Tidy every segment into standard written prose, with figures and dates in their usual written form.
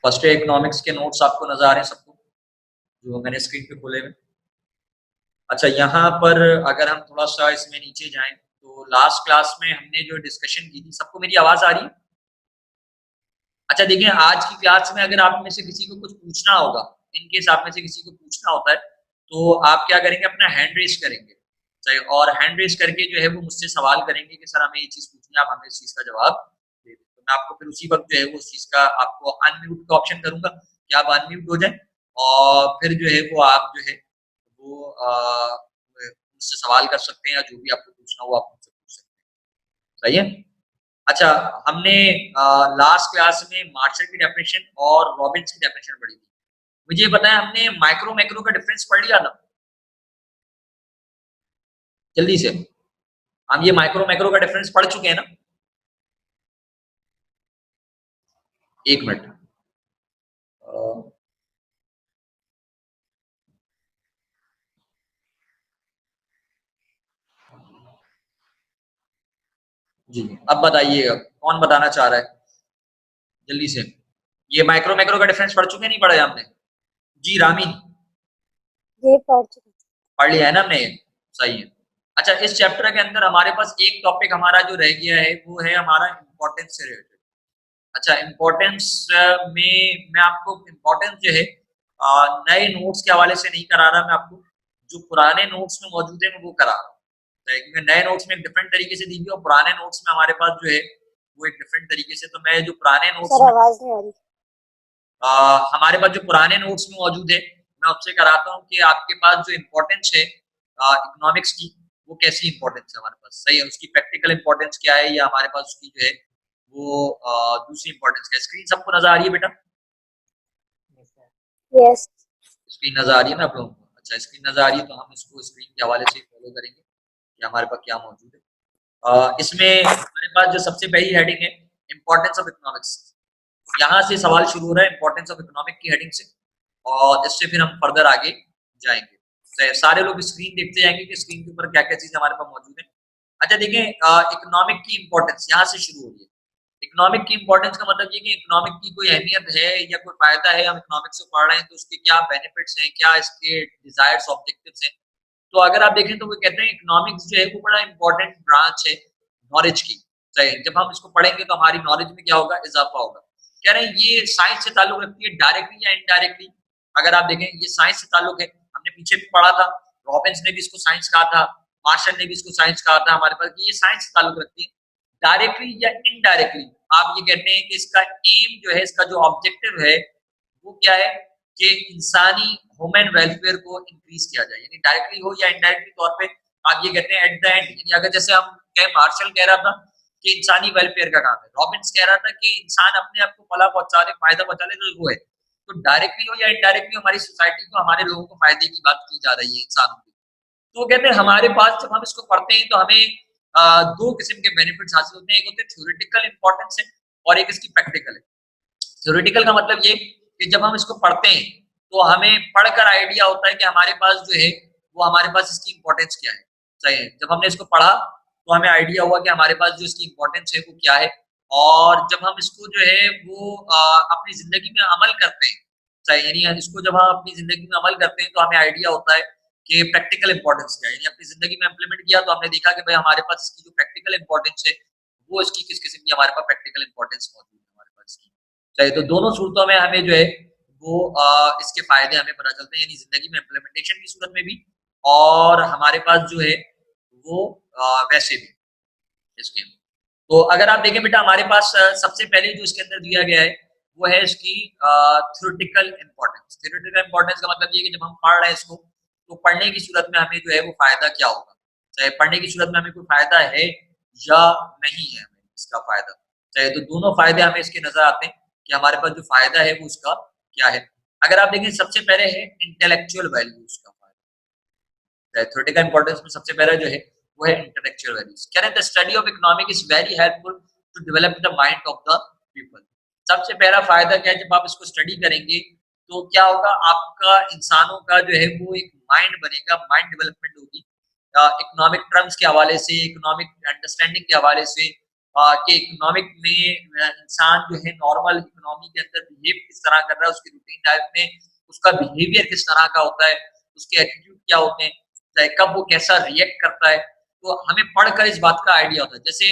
First year economics के notes आपको नजर आ रहे हैं सबको, जो मैंने स्क्रीन पे खोले हुए। अच्छा, यहाँ पर अगर हम थोड़ा सा इसमें नीचे जाएं तो लास्ट क्लास में हमने जो डिस्कशन की थी, सबको मेरी आवाज आ रही है? अच्छा देखिए, आज की क्लास में अगर आप में से किसी को कुछ पूछना होगा, इनकेस आप में से किसी को पूछना होता है, तो आप क्या करेंगे, अपना हैंड रेज करेंगे, सही, और हैंड रेज करके जो है वो मुझसे सवाल करेंगे कि सर हमें ये चीज पूछनी है, आप हमें इस चीज का जवाब दे दें। तो मैं आपको फिर उसी वक्त जो है वो उस चीज का आपको अनम्यूट का ऑप्शन करूंगा कि आप अनम्यूट हो जाए, और फिर जो है वो आप जो है वो मुझसे सवाल कर सकते हैं, या जो भी आपको पूछना हो आप मुझसे पूछ सकते हैं। सही है। अच्छा, हमने लास्ट क्लास में मार्शल की डेफिनेशन और रॉबिन्स की डेफिनेशन पढ़ी थी। मुझे बताया, हमने माइक्रो मैक्रो का डिफरेंस पढ़ लिया ना जल्दी से? हम ये माइक्रो मैक्रो का डिफरेंस पढ़ चुके हैं ना? एक मिनट। जी, अब बताइएगा कौन बताना चाह रहा है जल्दी से। ये माइक्रो मैक्रो का डिफरेंस पढ़ चुके हैं, नहीं पढ़ा है हमने? जी रामी, ये पढ़ चुके। पढ़ लिया है ना हमने ये? सही है। अच्छा, इस चैप्टर के अंदर हमारे पास एक टॉपिक हमारा जो रह गया है वो है हमारा इम्पोर्टेंस से रिलेटेड। अच्छा, इम्पोर्टेंस में मैं आपको इम्पोर्टेंस जो है नए नोट्स के हवाले से नहीं करा रहा, मैं आपको जो पुराने नोट्स में मौजूद है मैं वो करा रहा हूँ, क्योंकि नए नोट्स में एक डिफरेंट तरीके से दी हुई है और पुराने नोट्स में हमारे पास जो है वो एक डिफरेंट तरीके से। तो मैं जो पुराने नोट्स सर में आवाज नहीं आ रही। हमारे पास जो पुराने नोट्स में मौजूद है, मैं आपसे कराता हूँ कि आपके पास जो इम्पोर्टेंस है इकोनॉमिक्स की, वो कैसी इम्पोर्टेंस है हमारे पास, सही है, उसकी प्रैक्टिकल इम्पोर्टेंस क्या है, या हमारे पास उसकी जो है वो दूसरी इम्पोर्टेंस क्या है। स्क्रीन सबको नजर आ रही है बेटा? यस। स्क्रीन नजर आ रही है ना आप लोगों को? अच्छा, स्क्रीन नजर आ रही है तो हम इसको स्क्रीन के हवाले से फॉलो करेंगे कि हमारे पास क्या मौजूद है। इसमें हमारे पास जो सबसे पहली हेडिंग है, इंपॉर्टेंस ऑफ इकोनॉमिक्स। यहाँ से सवाल शुरू हो रहा है इंपॉर्टेंस ऑफ इकोनॉमिक की हेडिंग से, और इससे फिर हम फर्दर आगे जाएंगे। तो सारे लोग स्क्रीन देखते जाएंगे कि स्क्रीन के ऊपर क्या क्या चीज हमारे पास मौजूद है। अच्छा देखिए, इकोनॉमिक की इंपॉर्टेंस यहाँ से शुरू हो रही है। इकोनॉमिक की इंपॉर्टेंस का मतलब ये कि इकोनॉमिक की कोई अहमियत है या कोई फायदा है, हम इकोनॉमिक्स से पढ़ रहे हैं तो उसके क्या बेनिफिट्स हैं, क्या इसके डिजायर्स ऑब्जेक्टिव्स हैं। तो अगर आप देखें तो वो कहते हैं इकोनॉमिक्स जो है वो बड़ा इंपॉर्टेंट ब्रांच है नॉलेज की। सही, जब हम इसको पढ़ेंगे तो हमारी नॉलेज में क्या होगा, इजाफा होगा। कह रहे हैं ये साइंस से ताल्लुक रखती है डायरेक्टली या इनडायरेक्टली। अगर आप देखें ये साइंस से ताल्लुक है, हमने पीछे भी पढ़ा था, रॉबिन्स ने भी इसको साइंस कहा था, मार्शल ने भी इसको साइंस कहा था हमारे पास, ये साइंस से ताल्लुक रखती है डायरेक्टली या इनडायरेक्टली। आप ये कहते हैं कि इसका एम जो है, इसका जो ऑब्जेक्टिव है वो क्या है, कि इंसानी ह्यूमन वेलफेयर को इंक्रीज किया जाए, यानी डायरेक्टली हो या इनडायरेक्टली तौर पे। आप ये कहते हैं एट द एंड, यानी अगर जैसे हम कहें मार्शल कह रहा था कि इंसानी वेलफेयर का काम है, रॉबिन्स कह रहा था कि इंसान अपने आप को भला पहुंचा ले, फायदा पहुंचा ले, तो वो है। तो डायरेक्टली हो या इनडायरेक्टली हमारी सोसाइटी को, हमारे लोगों को फायदे की बात की जा रही है इंसानों की। तो कहते हैं हमारे पास जब हम इसको पढ़ते हैं तो हमें दो किस्म के बेनिफिट्स हासिल होते हैं, एक होते हैं थ्योरेटिकल इंपॉर्टेंस है और एक इसकी प्रैक्टिकल है। थ्योरेटिकल का मतलब ये कि जब हम इसको पढ़ते हैं तो हमें पढ़कर आइडिया होता है कि हमारे पास जो है वो हमारे पास इसकी इंपॉर्टेंस क्या है। सही है, जब हमने इसको पढ़ा तो हमें आइडिया हुआ कि हमारे पास जो इसकी इंपॉर्टेंस है वो क्या है, और जब हम इसको जो है वो अपनी जिंदगी में अमल करते हैं, सही, यानी इसको जब हम अपनी जिंदगी में अमल करते हैं तो हमें आइडिया होता है कि प्रैक्टिकल इंपॉर्टेंस क्या है, यानी अपनी जिंदगी में इम्प्लीमेंट किया तो हमने देखा कि भाई हमारे पास इसकी जो प्रैक्टिकल इंपॉर्टेंस है वो इसकी किस किस्म की हमारे पास प्रैक्टिकल इंपॉर्टेंस मौजूद है हमारे पास इसकी। सही, तो दोनों सूरतों में हमें जो है वो इसके फायदे हमें पता चलते हैं, यानी जिंदगी में इम्प्लीमेंटेशन की सूरत में भी, और हमारे पास जो है वो वैसे भी इसके। तो अगर आप देखें बेटा, हमारे पास सबसे पहले जो इसके अंदर दिया गया है वो है इसकी थ्योरेटिकल इंपॉर्टेंस। थ्योरेटिकल इंपॉर्टेंस का मतलब ये कि जब हम पढ़ रहे हैं इसको तो पढ़ने की सूरत में हमें जो है वो फायदा क्या होगा, चाहे पढ़ने की सूरत में हमें कोई फायदा है या नहीं है हमें इसका फायदा। चाहे तो दोनों फायदे हमें इसके नजर आते हैं कि हमारे पास जो फायदा है वो उसका क्या है। अगर आप देखें सबसे पहले है इंटेलेक्चुअल वैल्यू उसका फायदा। थ्योरेटिकल इंपॉर्टेंस में सबसे पहला जो है वो है इंटेलेक्चुअल वैल्यूज। कह रहे हैं the study of economic is very helpful to develop the mind of the people. सबसे पहला फायदा क्या है, जब आप इसको स्टडी करेंगे तो क्या होगा, आपका इंसानों का जो है वो एक माइंड बनेगा, माइंड डेवलपमेंट होगी इकोनॉमिक टर्म्स के हवाले से, इकोनॉमिक अंडरस्टैंडिंग के हवाले से। कि इकोनॉमिक में इंसान जो है नॉर्मल इकोनॉमी के अंदर बिहेव किस तरह कर रहा है, उसकी रूटीन लाइफ में उसका बिहेवियर किस तरह का होता है, उसके एटीट्यूड क्या होते हैं, कब वो कैसा रिएक्ट करता है, तो हमें पढ़कर इस बात का आइडिया होता है। जैसे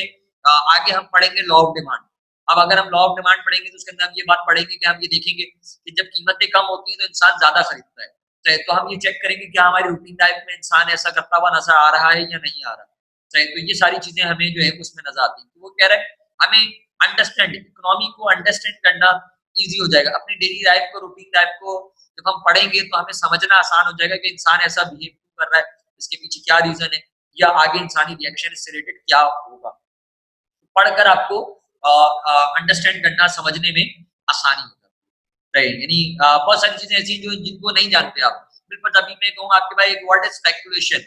आगे हम पढ़ेंगे लॉ ऑफ डिमांड। अब अगर हम लॉ ऑफ डिमांड पढ़ेंगे तो उसके अंदर हम ये बात पढ़ेंगे कि हम ये देखेंगे कि जब कीमतें कम होती हैं तो इंसान ज्यादा खरीदता है, तो हम ये चेक करेंगे क्या हमारी रूटीन लाइफ में इंसान ऐसा करता हुआ नजर आ रहा है या नहीं आ रहा, तो ये सारी चीजें हमें जो है उसमें नजर आती है। तो वो कह रहे हैं हमें अंडरस्टैंड इकोनॉमी को अंडरस्टैंड करना ईजी हो जाएगा। अपनी डेली लाइफ को, रूटीन लाइफ को जब हम पढ़ेंगे तो हमें समझना आसान हो जाएगा कि इंसान ऐसा बिहेव क्यों कर रहा है, इसके पीछे क्या रीजन है, या आगे इंसानी रिएक्शन इससे रिलेटेड क्या होगा। पढ़कर आपको अंडरस्टैंड करना, समझने में आसानी होगा, राइट। यानी बहुत सारी चीजें ऐसी जो जिनको नहीं जानते आप। बिल्कुल अभी मैं कहूँ आपके भाई एक वर्ड है स्पेकुलेशन,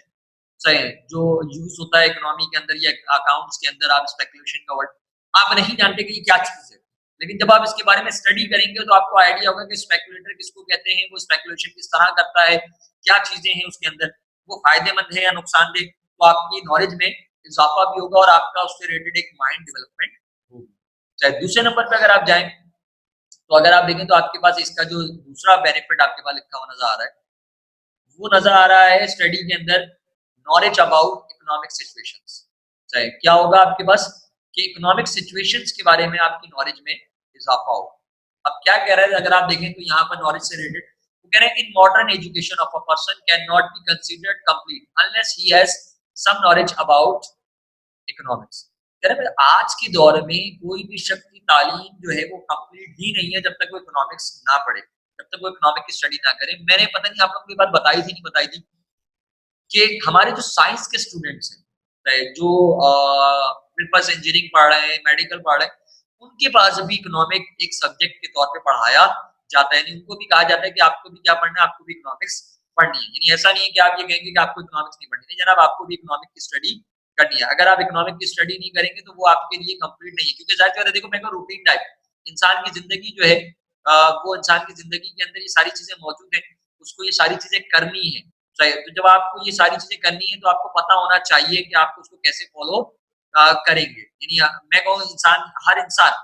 सही है, जो यूज होता है इकोनॉमी के अंदर या अकाउंट्स के अंदर, आप स्पेकुलेशन का वर्ड आप नहीं जानते कि ये क्या चीज है, लेकिन जब आप इसके बारे में स्टडी करेंगे तो आपको आइडिया होगा कि स्पेकुलेटर किसको कहते हैं, वो स्पेकुलेशन किस तरह करता है, क्या चीजें हैं उसके अंदर, वो फायदेमंद है या नुकसानदेह। तो आपकी नॉलेज में इजाफा भी होगा और आपका उससे रिलेटेड एक माइंड डेवलपमेंट होगी। चाहे दूसरे नंबर पे अगर आप जाएं तो अगर आप देखें तो आपके पास इसका जो दूसरा बेनिफिट आपके पास लिखा हुआ नजर आ रहा है, वो नजर आ रहा है स्टडी के अंदर नॉलेज अबाउट इकोनॉमिक सिचुएशंस। चाहे क्या होगा आपके पास कि इकोनॉमिक सिचुएशंस के बारे में आपकी नॉलेज में इजाफा हो। अब क्या कह रहे हैं अगर आप देखें तो यहाँ पर नॉलेज से रिलेटेड वो कह रहे हैं in modern education of a person can not be considered complete unless he has some knowledge about economics. कह रहे हैं आज के दौर में कोई भी शख्स की तालीम जो है वो कंप्लीट ही नहीं है जब तक वो इकोनॉमिक्स ना पढ़े, जब तक वो इकोनॉमिक की स्टडी ना करे। मैंने पता नहीं आप लोगों को ये बात बताई थी नहीं बताई थी कि हमारे जो साइंस के स्टूडेंट्स हैं, जो मेरे पास इंजीनियरिंग पढ़ रहे हैं, मेडिकल पढ़ रहे हैं, उनके पास भी इकोनॉमिक एक सब्जेक्ट के तौर पे पढ़ाया जाता है। उनको भी कहा जाता है कि आपको भी क्या पढ़ना है, आपको भी इकोनॉमिक्स पढ़नी है। यानी ऐसा नहीं है कि आप ये कहेंगे कि आपको इकोनॉमिक्स नहीं पढ़नी है, जनाब आपको भी इकोनॉमिक की स्टडी करनी है। अगर आप इकोनॉमिक की स्टडी नहीं करेंगे तो वो आपके लिए कंप्लीट नहीं है, क्योंकि जाहिर सी बात है, देखो मैं रूटीन टाइप इंसान की जिंदगी जो है वो इंसान की जिंदगी के अंदर ये सारी चीजें मौजूद है, उसको ये सारी चीजें करनी है। तो जब आपको ये सारी चीजें करनी है तो आपको पता होना चाहिए कि आपको उसको कैसे फॉलो करेंगे। यानी मैं कहूँ इंसान, हर इंसान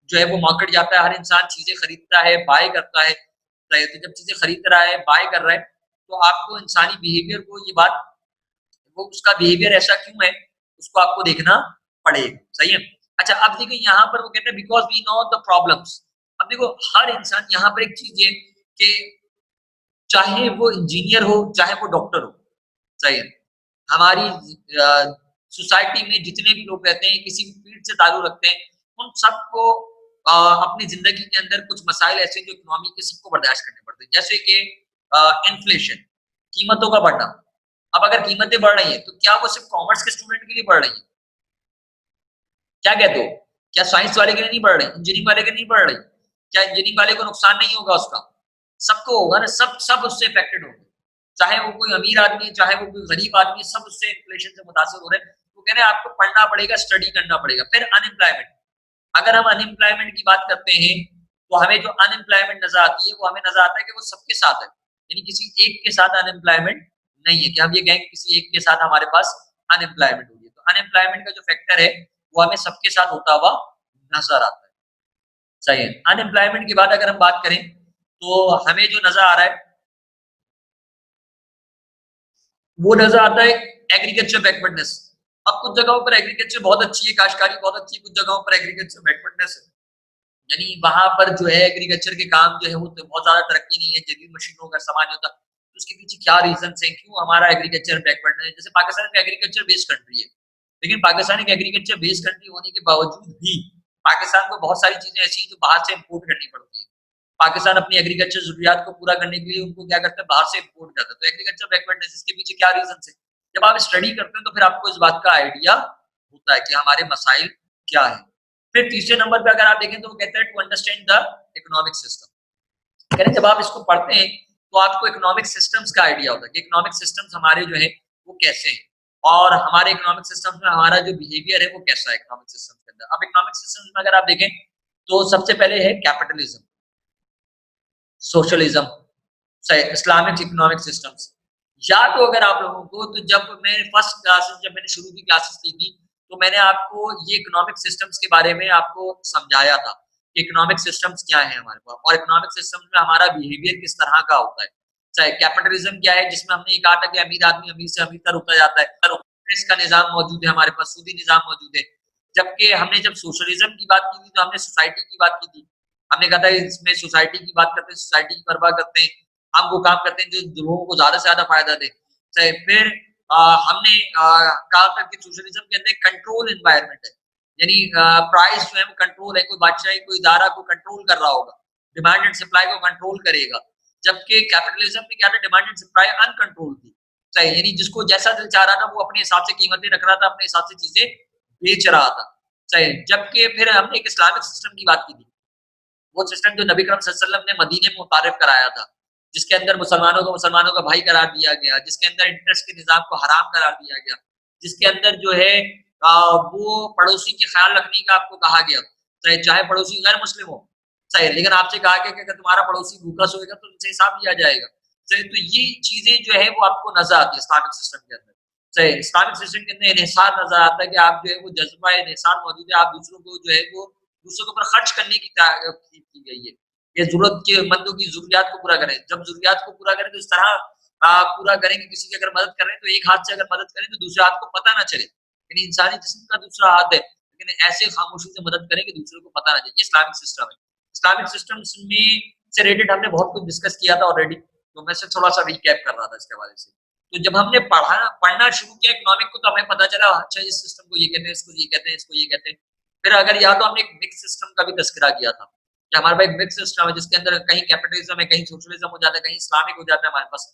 जो है वो मार्केट जाता है, हर इंसान चीजें खरीदता है, बाय करता है। तो जब चीजें खरीद रहा है, बाय कर रहा है, तो आपको इंसानी बिहेवियर को ये बात, वो उसका बिहेवियर ऐसा क्यों है उसको आपको देखना पड़ेगा, सही है। अच्छा अब देखो यहाँ पर वो कहते हैं because we know the problems. अब देखो हर इंसान, यहाँ पर एक चीज है कि चाहे वो इंजीनियर हो चाहे वो डॉक्टर हो, सही है, हमारी सोसाइटी में जितने भी लोग रहते हैं किसी भी फील्ड से ताल्लुक रखते हैं, उन सबको अपनी जिंदगी के अंदर कुछ मसाइल ऐसे जो इकोनॉमी के सबको बर्दाश्त करने पड़ते हैं, जैसे कि इन्फ्लेशन, कीमतों का बढ़ना। अब अगर कीमतें बढ़ रही हैं तो क्या वो सिर्फ कॉमर्स के स्टूडेंट के लिए बढ़ रही है? क्या कहते हो? क्या साइंस वाले के लिए नहीं बढ़ रही, इंजीनियरिंग वाले के लिए नहीं बढ़ रही? क्या इंजीनियरिंग वाले को नुकसान नहीं होगा उसका? सबको होगा ना, सब उससे इफेक्टेड होंगे, चाहे वो कोई अमीर आदमी है चाहे वो कोई गरीब आदमी है, सब उससे इन्फ्लेशन से मुतासर हो रहे हैं। तो कह रहे हैं आपको पढ़ना पड़ेगा, स्टडी करना पड़ेगा। फिर अनएम्प्लॉयमेंट, अगर हम अनएम्प्लॉयमेंट की बात करते हैं तो हमें जो अनएम्प्लॉयमेंट नजर आती है वो हमें नजर आता है कि वो सबके साथ है, यानी किसी एक के साथ अनएम्प्लॉयमेंट नहीं है कि हम ये कहें कि किसी एक के साथ हमारे पास अनएम्प्लॉयमेंट होगी। तो अनएम्प्लॉयमेंट का जो फैक्टर है वो हमें सबके साथ होता हुआ नजर आता है, सही है। अनएम्प्लॉयमेंट की बात अगर हम बात करें तो हमें जो नजर आ रहा है वो नजर आता है एग्रीकल्चर बैकवर्डनेस। अब कुछ जगहों पर एग्रीकल्चर बहुत अच्छी है, काश्तकारी बहुत अच्छी है, कुछ जगहों पर एग्रीकल्चर बैकवर्डनेस है, यानी वहां पर जो है एग्रीकल्चर के काम जो है वो तो बहुत ज्यादा तरक्की नहीं है, जदीद मशीनों का सामान होता। तो उसके पीछे क्या रीजन है, क्यों हमारा एग्रीकल्चर बैकवर्ड है? जैसे पाकिस्तान में एग्रीकल्चर बेस्ड कंट्री है, लेकिन पाकिस्तान एक एग्रीकल्चर बेस्ड कंट्री होने के बावजूद भी पाकिस्तान को बहुत सारी चीजें ऐसी हैं जो बाहर से इम्पोर्ट करनी पड़ती है। पाकिस्तान अपनी एग्रीकल्चर जरूरियात को पूरा करने के लिए उनको क्या करता है, बाहर से इम्पोर्ट करता है। तो एग्रीकल्चर बैकवर्डनेस, इसके पीछे क्या रीजन है? जब आप स्टडी करते हैं तो फिर आपको इस बात का आइडिया होता है कि हमारे मसाइल क्या है। फिर तीसरे नंबर पे अगर आप देखें तो वो कहते हैं to understand the economic system. कह रहे जब आप इसको पढ़ते हैं तो आपको इकोनॉमिक सिस्टम्स का आइडिया होता है कि इकोनॉमिक सिस्टम्स हमारे जो है वो कैसे हैं, और हमारे इकोनॉमिक सिस्टम्स में हमारा जो बिहेवियर है वो कैसा है इकोनॉमिक सिस्टम के अंदर। अब इकोनॉमिक सिस्टम्स में अगर आप देखें तो सबसे पहले है capitalism, socialism, Islamic economic systems. या तो अगर आप लोगों को, तो जब मैं फर्स्ट क्लासेस, जब मैंने शुरू की क्लासेस ली थी तो मैंने आपको ये इकोनॉमिक सिस्टम्स के बारे में आपको समझाया था कि इकोनॉमिक सिस्टम्स क्या है हमारे पास, और इकोनॉमिक सिस्टम में हमारा बिहेवियर किस तरह का होता है। चाहे कैपिटलिज्म क्या है, जिसमें हमने ये कहा था कि अमीर आदमी अमीर से अमीर होता जाता है, का निजाम मौजूद है हमारे पास, सूदी निजाम मौजूद है। जबकि हमने जब सोशलिज्म की बात की थी तो हमने सोसाइटी की बात की थी। हमने कहा था इसमें सोसाइटी की बात करते हैं, सोसाइटी की परवाह करते हैं, हम वो काम करते हैं जो लोगों को ज्यादा से ज्यादा फायदा दे। चाहे फिर हमने कहा था कि सोशलिज्म के अंदर कंट्रोल एनवायरनमेंट है, यानी प्राइस जो है वो कंट्रोल है, कोई बादशाही कोई इदारा को कंट्रोल कर रहा होगा, डिमांड एंड सप्लाई को कंट्रोल करेगा। जबकि कैपिटलिज्म में क्या था, डिमांड एंड सप्लाई अनकंट्रोल थी, चाहे यानी जिसको जैसा दिल चाह रहा था वो अपने हिसाब से कीमतें रख रहा था, अपने हिसाब से चीजें बेच रहा था। चाहे जबकि फिर हमने एक इस्लामिक सिस्टम की बात की थी, वो सिस्टम जो नबी करम सल्लल्लाहु अलैहि वसल्लम ने मदीने में मुतारिफ कराया था, जिसके अंदर मुसलमानों का भाई करार दिया गया, जिसके अंदर इंटरेस्ट के निजाम को हराम करार दिया गया, जिसके अंदर जो है वो पड़ोसी के ख्याल रखने का आपको कहा गया, चाहे पड़ोसी गैर मुस्लिम हो, सही, लेकिन आपसे कहा गया कि अगर तुम्हारा पड़ोसी भूखा सोएगा तो उनसे हिसाब लिया जाएगा। सही, तो ये चीजें जो है वो आपको नजर आती है इस्लामिक सिस्टम के अंदर। सही, इस्लामिक सिस्टम के अंदर इन्हिसार नजर आता है कि आप जो है वो जज्बा इन्हिसार मौजूद है, आप दूसरों को जो है वो दूसरों के ऊपर खर्च करने की गई है, ये जरूरत के मंदों की जरूरियात को पूरा करें। जब जरूरियात को पूरा करें तो इस तरह पूरा करें कि किसी की अगर मदद कर रहे हैं तो एक हाथ से अगर मदद करें तो दूसरे हाथ को पता ना चले, यानी इंसानी जिस्म का दूसरा हाथ है, लेकिन ऐसे खामोशी से मदद करें कि दूसरे को पता ना चले। ये इस्लामिक सिस्टम है। इस्लामिक सिस्टम्स में से रिलेटेड हमने बहुत कुछ डिस्कस किया था ऑलरेडी, तो मैं सिर्फ थोड़ा सा रिकैप कर रहा था इसके हवाले से। तो जब हमने पढ़ना शुरू किया इकोनॉमिक को तो हमें पता चला अच्छा इस सिस्टम को ये कहते हैं, इसको ये कहते हैं, इसको ये कहते हैं। फिर अगर या तो हमने एक मिक्स सिस्टम का भी तस्करा किया था कि हमारे पास एक मिक्स सिस्टम है जिसके अंदर कहीं कैपिटलिज्म है, कहीं सोशलिज्म हो जाता है, कहीं इस्लामिक हो जाता है हमारे पास।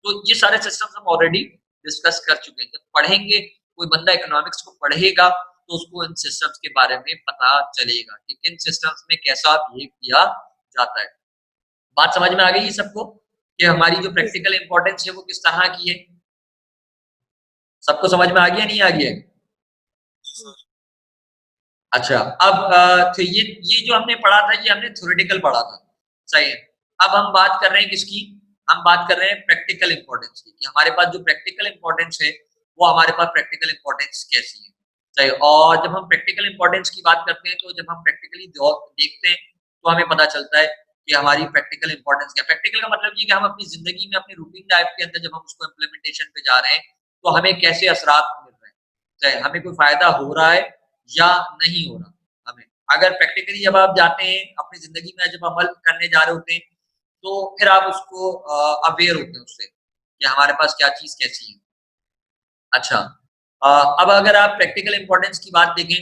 तो ये सारे सिस्टम्स हम ऑलरेडी डिस्कस कर चुके हैं। जब पढ़ेंगे, कोई बंदा इकोनॉमिक्स को पढ़ेगा तो उसको इन सिस्टम्स के बारे में पता चलेगा कि किन सिस्टम्स में कैसा बिहेव किया जाता है। बात समझ में आ गई सबको कि हमारी जो प्रैक्टिकल इंपॉर्टेंस है वो किस तरह की है? सबको समझ में आ गया नहीं आ गया? अच्छा, अब तो ये जो हमने पढ़ा था ये हमने थ्योरेटिकल पढ़ा था, सही है। अब हम बात कर रहे हैं किसकी? हम बात कर रहे हैं प्रैक्टिकल इंपॉर्टेंस की, कि हमारे पास जो प्रैक्टिकल इंपॉर्टेंस है वो हमारे पास प्रैक्टिकल इंपॉर्टेंस कैसी है, सही। और जब हम प्रैक्टिकल इंपॉर्टेंस की बात करते हैं तो जब हम प्रैक्टिकली देखते हैं तो हमें पता चलता है कि हमारी प्रैक्टिकल इंपॉर्टेंस क्या है। प्रैक्टिकल का मतलब ये कि हम अपनी जिंदगी में अपनी रूटीन लाइफ के अंदर जब हम उसको इम्प्लीमेंटेशन पे जा रहे हैं तो हमें कैसे असरात मिल रहे हैं, चाहे हमें कोई फायदा हो रहा है या नहीं हो रहा। हमें अगर प्रैक्टिकली जब आप जाते हैं अपनी जिंदगी में जब अमल करने जा रहे होते हैं तो फिर आप उसको अवेयर होते हैं उससे कि हमारे पास क्या चीज कैसी है। अच्छा, अब अगर आप प्रैक्टिकल इंपॉर्टेंस की बात देखें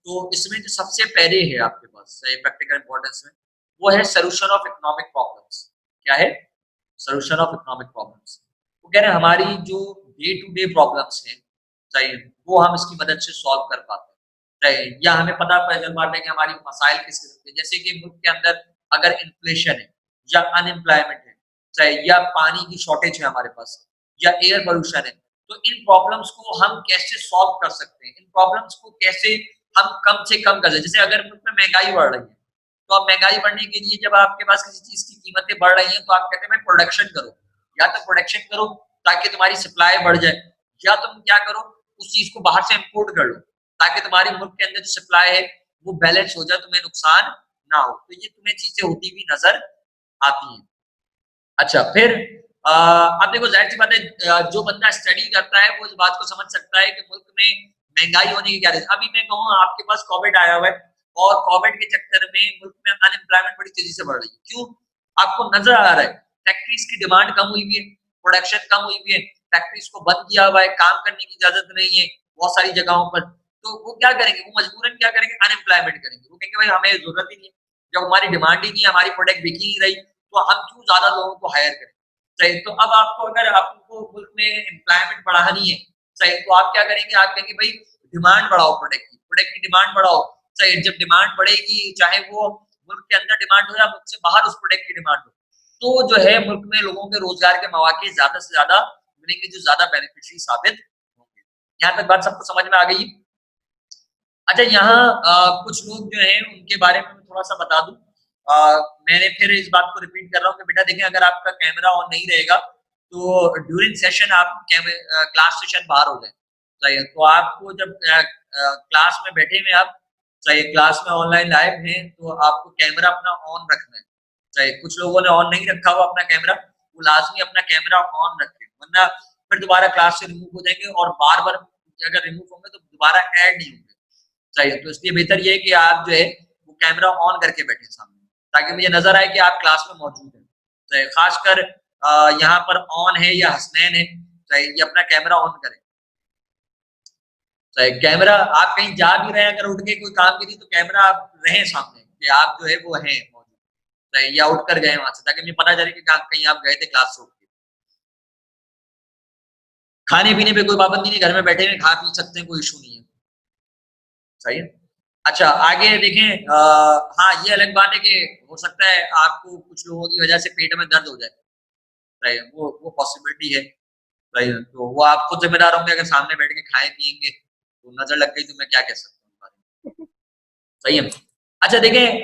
तो इसमें जो सबसे पहले है आपके पास प्रैक्टिकल इंपॉर्टेंस में वो है सोल्यूशन ऑफ इकोनॉमिक प्रॉब्लम्स। क्या है? Solution of economic problems. वो कह रहे हैं हमारी जो डे टू डे प्रॉब्लम्स हैं, चाहे वो हम इसकी मदद से सॉल्व कर पाते हैं, चाहे या हमें पता चल पाता है कि हमारी मसाइल किस किस्म के, जैसे कि मुल्क के अंदर अगर इन्फ्लेशन है या अनएम्प्लॉयमेंट है, चाहे या पानी की शॉर्टेज है हमारे पास या एयर पोल्यूशन है, तो इन प्रॉब्लम्स को हम कैसे सॉल्व कर सकते हैं, इन प्रॉब्लम्स को कैसे हम कम से कम कर सकते हैं। जैसे अगर मुल्क में महंगाई बढ़ रही है तो अब महंगाई बढ़ने के लिए जब आपके पास किसी चीज की कीमतें बढ़ रही हैं तो आप कहते हैं प्रोडक्शन करो, या तो प्रोडक्शन करो ताकि तुम्हारी सप्लाई बढ़ जाए, या तुम क्या करो उस चीज को बाहर से इंपोर्ट कर लो ताकि तुम्हारी मुल्क के अंदर जो सप्लाई है वो बैलेंस हो जाए, तुम्हें नुकसान ना हो। तो ये तुम्हें चीजें होती हुई नजर आती हैं। अच्छा, फिर अब देखो जाहिर सी बात है जो बंदा स्टडी करता है वो इस बात को समझ सकता है कि मुल्क में महंगाई होने की क्या रीजन। अभी मैं कहूँ आपके पास कोविड आया हुआ है और कोविड के चक्कर में मुल्क में अनएम्प्लॉयमेंट बड़ी तेजी से बढ़ रही है। क्यों? आपको नजर आ रहा है फैक्ट्रीज की डिमांड कम हुई हुई है, प्रोडक्शन कम हुई हुई है, फैक्ट्रीज को बंद किया हुआ है, काम करने की इजाजत नहीं है बहुत सारी जगहों पर। तो वो क्या करेंगे? वो मजबूरन क्या करेंगे? अनएम्प्लॉयमेंट करेंगे। वो कहेंगे भाई हमें जरूरत ही नहीं है, जब हमारी डिमांड ही नहीं है, हमारी प्रोडक्ट बिक ही नहीं रही, तो हम क्यों ज्यादा लोगों को हायर करें। सही, तो अब आपको अगर आपको मुल्क में एम्प्लॉयमेंट बढ़ानी है, सही, तो आप क्या करेंगे? आप कहेंगे भाई डिमांड बढ़ाओ, प्रोडक्ट की डिमांड बढ़ाओ। सही, जब डिमांड बढ़ेगी चाहे वो मुल्क के अंदर डिमांड हो या मुल्क से बाहर उस प्रोडक्ट की डिमांड हो, तो जो है मुल्क में लोगों के रोजगार के मौके ज्यादा से ज्यादा मिलेंगे जो ज्यादा बेनिफिशियरी साबित होंगे। यहाँ तक बात सबको समझ में आ गई? अच्छा, यहाँ कुछ लोग जो हैं उनके बारे में थोड़ा सा बता दूं। मैंने फिर इस बात को रिपीट कर रहा हूँ कि बेटा देखें अगर आपका कैमरा ऑन नहीं रहेगा तो ड्यूरिंग सेशन आप क्लास सेशन बाहर हो जाए, सही है। तो आपको जब क्लास में बैठे हुए आप, सही है, क्लास में ऑनलाइन लाइव हैं, तो आपको कैमरा अपना ऑन रखना है। सही है, कुछ लोगों ने ऑन नहीं रखा हुआ अपना कैमरा, वो लाज़मी अपना कैमरा ऑन रखें, वरना फिर दोबारा क्लास से रिमूव हो जाएँगे और बार-बार अगर रिमूव होंगे तो दोबारा ऐड नहीं होंगे। सही है, तो इसलिए बेहतर ये है कि आप जो है वो कैमरा ऑन करके बैठें सामने, ताकि मुझे नज़र आए कि आप क्लास में मौजूद हैं। सही है, ख़ासकर यहाँ पर ऑन है या हसनैन है, सही है, ये अपना कैमरा ऑन करें। सही, कैमरा आप कहीं जा भी रहे हैं अगर उठ के कोई काम के लिए, तो कैमरा आप रहें सामने कि आप जो है वो हैं मौजूद, सही, या उठ कर गए वहाँ से, ताकि मुझे पता चले कि कहीं आप गए थे क्लास छोड़ के। खाने-पीने पे कोई पाबंदी नहीं, घर में बैठे हुए खा पी सकते हैं, कोई इश्यू नहीं है। सही है। अच्छा, आगे देखें, हाँ, ये अलग बात है कि हो सकता है आपको कुछ लोगों की वजह से पेट में दर्द हो जाए। सही है, वो पॉसिबिलिटी है। सही है, तो वो आप खुद ज़िम्मेदार होंगे, अगर सामने बैठ के खाएँ-पिएँगे, तो नज़र लग गई तो मैं क्या कह सकता हूँ इस बारे में। सही है। अच्छा देखें,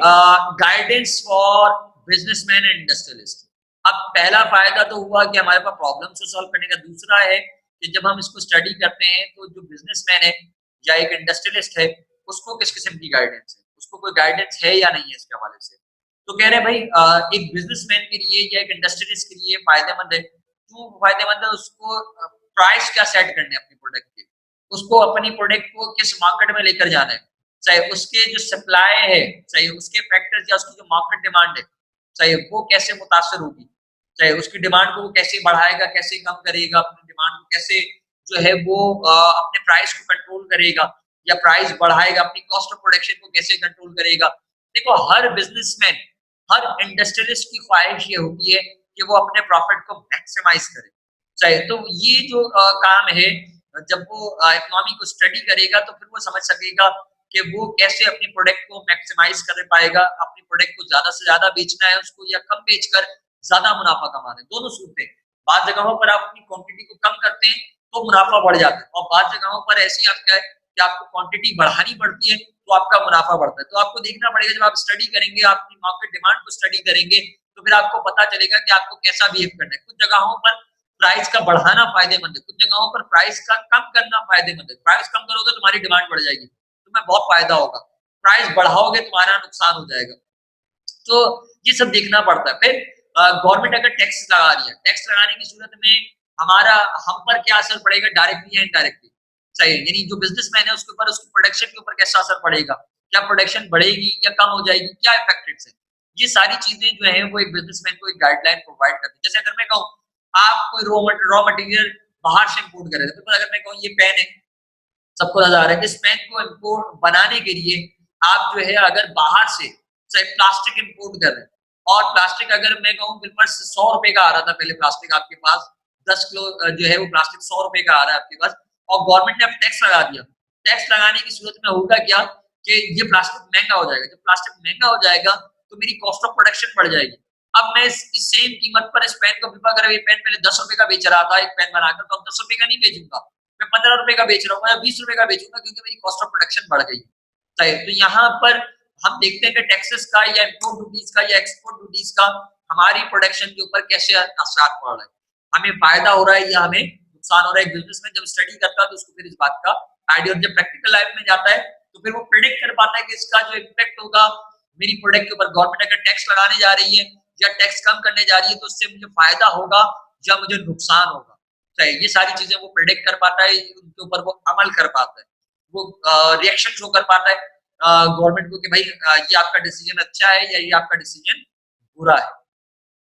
guidance for businessman and industrialist. अब पहला फ़ायदा तो हुआ कि हमारे पास प्रॉब्लम्स को सॉल्व करने का, दूसरा है कि जब हम इसको स्टडी करते हैं तो जो बिज़नेसमैन है या एक इंडस्ट्रियलिस्ट है, उसको किस किस्म की गाइडेंस है, उसको कोई गाइडेंस है या नहीं है इसके हवाले से। तो कह रहे हैं भाई, एक बिज़नेसमैन के लिए या एक इंडस्ट्रियलिस्ट के लिए फ़ायदेमंद है। क्यों फ़ायदेमंद है? उसको प्राइस क्या सेट करने हैं अपनी प्रोडक्ट के, उसको अपनी प्रोडक्ट को किस मार्केट में लेकर जाना है, चाहे उसके जो सप्लाई है, चाहे उसके फैक्टर्स या उसकी जो मार्केट डिमांड है, चाहे वो कैसे मुतासर होगी, चाहे उसकी डिमांड को वो कैसे बढ़ाएगा, कैसे कम करेगा, अपनी डिमांड को कैसे जो है वो अपने प्राइस को कंट्रोल करेगा या प्राइस बढ़ाएगा, अपनी कॉस्ट ऑफ प्रोडक्शन को कैसे कंट्रोल करेगा। देखो, हर बिजनेसमैन, हर इंडस्ट्रियलिस्ट की ख्वाहिश ये होती है कि वो अपने प्रॉफिट को मैक्सिमाइज करे। चाहे तो ये जो काम है, जब वो इकोनॉमी को स्टडी करेगा तो फिर वो समझ सकेगा कि वो कैसे अपनी प्रोडक्ट को मैक्सिमाइज कर पाएगा, अपनी प्रोडक्ट को ज़्यादा से ज़्यादा बेचना है उसको या कम बेचकर ज़्यादा मुनाफ़ा कमाना है, दोनों सूरतें। बाद जगहों पर आप अपनी क्वांटिटी को कम करते हैं, तो मुनाफ़ा बढ़ जाता है और बाद जगहों पर ऐसी आपका है कि आपको क्वांटिटी बढ़ानी पड़ती है, तो आपका मुनाफ़ा बढ़ता है। तो आपको देखना पड़ेगा, जब आप स्टडी करेंगे, अपनी मार्केट डिमांड को स्टडी करेंगे, तो फिर आपको पता चलेगा कि आपको कैसा बिहेव करना है। कुछ जगहों पर प्राइस का बढ़ाना फ़ायदेमंद है, कुछ जगहों पर प्राइस का कम करना फ़ायदेमंद है। प्राइस कम करोगे, तुम्हारी डिमांड बढ़ जाएगी। तुम्हें बहुत फायदा होगा, प्राइस बढ़ाओगे तुम्हारा नुकसान हो जाएगा। तो ये सब देखना पड़ता है। फिर गवर्नमेंट अगर टैक्स लगा रही है, टैक्स लगाने की सूरत में हमारा हम पर क्या असर पड़ेगा, डायरेक्टली या इनडायरेक्टली। सही है, यानी जो बिजनेसमैन है उसके ऊपर, उसकी प्रोडक्शन के ऊपर कैसा असर पड़ेगा, क्या प्रोडक्शन बढ़ेगी या कम हो जाएगी, क्या इफेक्ट्स है। ये सारी चीजें जो है वो एक बिजनेसमैन को एक गाइडलाइन प्रोवाइड करती है। जैसे अगर मैं कहूँ आप कोई रॉ मटेरियल बाहर से इम्पोर्ट कर रहे थे, तो अगर मैं कहूँ ये पेन है, सबको नजर आ रहा है, इस पेन को इम्पोर्ट बनाने के लिए आप जो है अगर बाहर से चाहे प्लास्टिक इम्पोर्ट कर रहे हैं, और प्लास्टिक अगर मैं कहूँ बिल्कुल 100 रुपए का आ रहा था पहले, प्लास्टिक आपके पास 10 किलो जो है वो प्लास्टिक 100 रुपए का आ रहा है आपके पास, और गवर्नमेंट ने अब टैक्स लगा दिया। टैक्स लगाने की सूरत में होगा क्या कि ये प्लास्टिक महंगा हो जाएगा। जब प्लास्टिक महंगा हो जाएगा तो मेरी कॉस्ट ऑफ प्रोडक्शन बढ़ जाएगी। अब मैं इस सेम कीमत पर इस पेन को, अगर ये पेन पहले 10 रुपए का बेच रहा था एक पेन बनाकर, तो अब 10 रुपए का नहीं बेचूंगा, मैं 15 रुपए का बेच रहा हूँ या 20 रुपए का बेचूंगा, क्योंकि मेरी कॉस्ट ऑफ प्रोडक्शन बढ़ गई है। तो यहाँ पर हम देखते हैं कि टैक्सेस का या इम्पोर्ट ड्यूटीज का या एक्सपोर्ट ड्यूटीज का हमारी प्रोडक्शन के ऊपर कैसे असर पड़ रहा है, हमें फायदा हो रहा है या हमें नुकसान हो रहा है। एक बिजनेस में जब स्टडी करता है तो उसको फिर इस बात का आइडिया, जब प्रैक्टिकल लाइफ में जाता है तो फिर वो प्रिडिक्ट कर पाता है कि इसका जो इम्पैक्ट होगा मेरी प्रोडक्ट के ऊपर, गवर्नमेंट अगर टैक्स लगाने जा रही है या टैक्स कम करने जा रही है, तो उससे मुझे फायदा होगा या मुझे नुकसान होगा। सही, ये सारी चीजें वो प्रिडिक्ट कर पाता है, उनके ऊपर वो अमल कर पाता है, वो रिएक्शन शो कर पाता है गवर्नमेंट को कि भाई ये आपका डिसीजन अच्छा है या ये आपका डिसीजन बुरा है।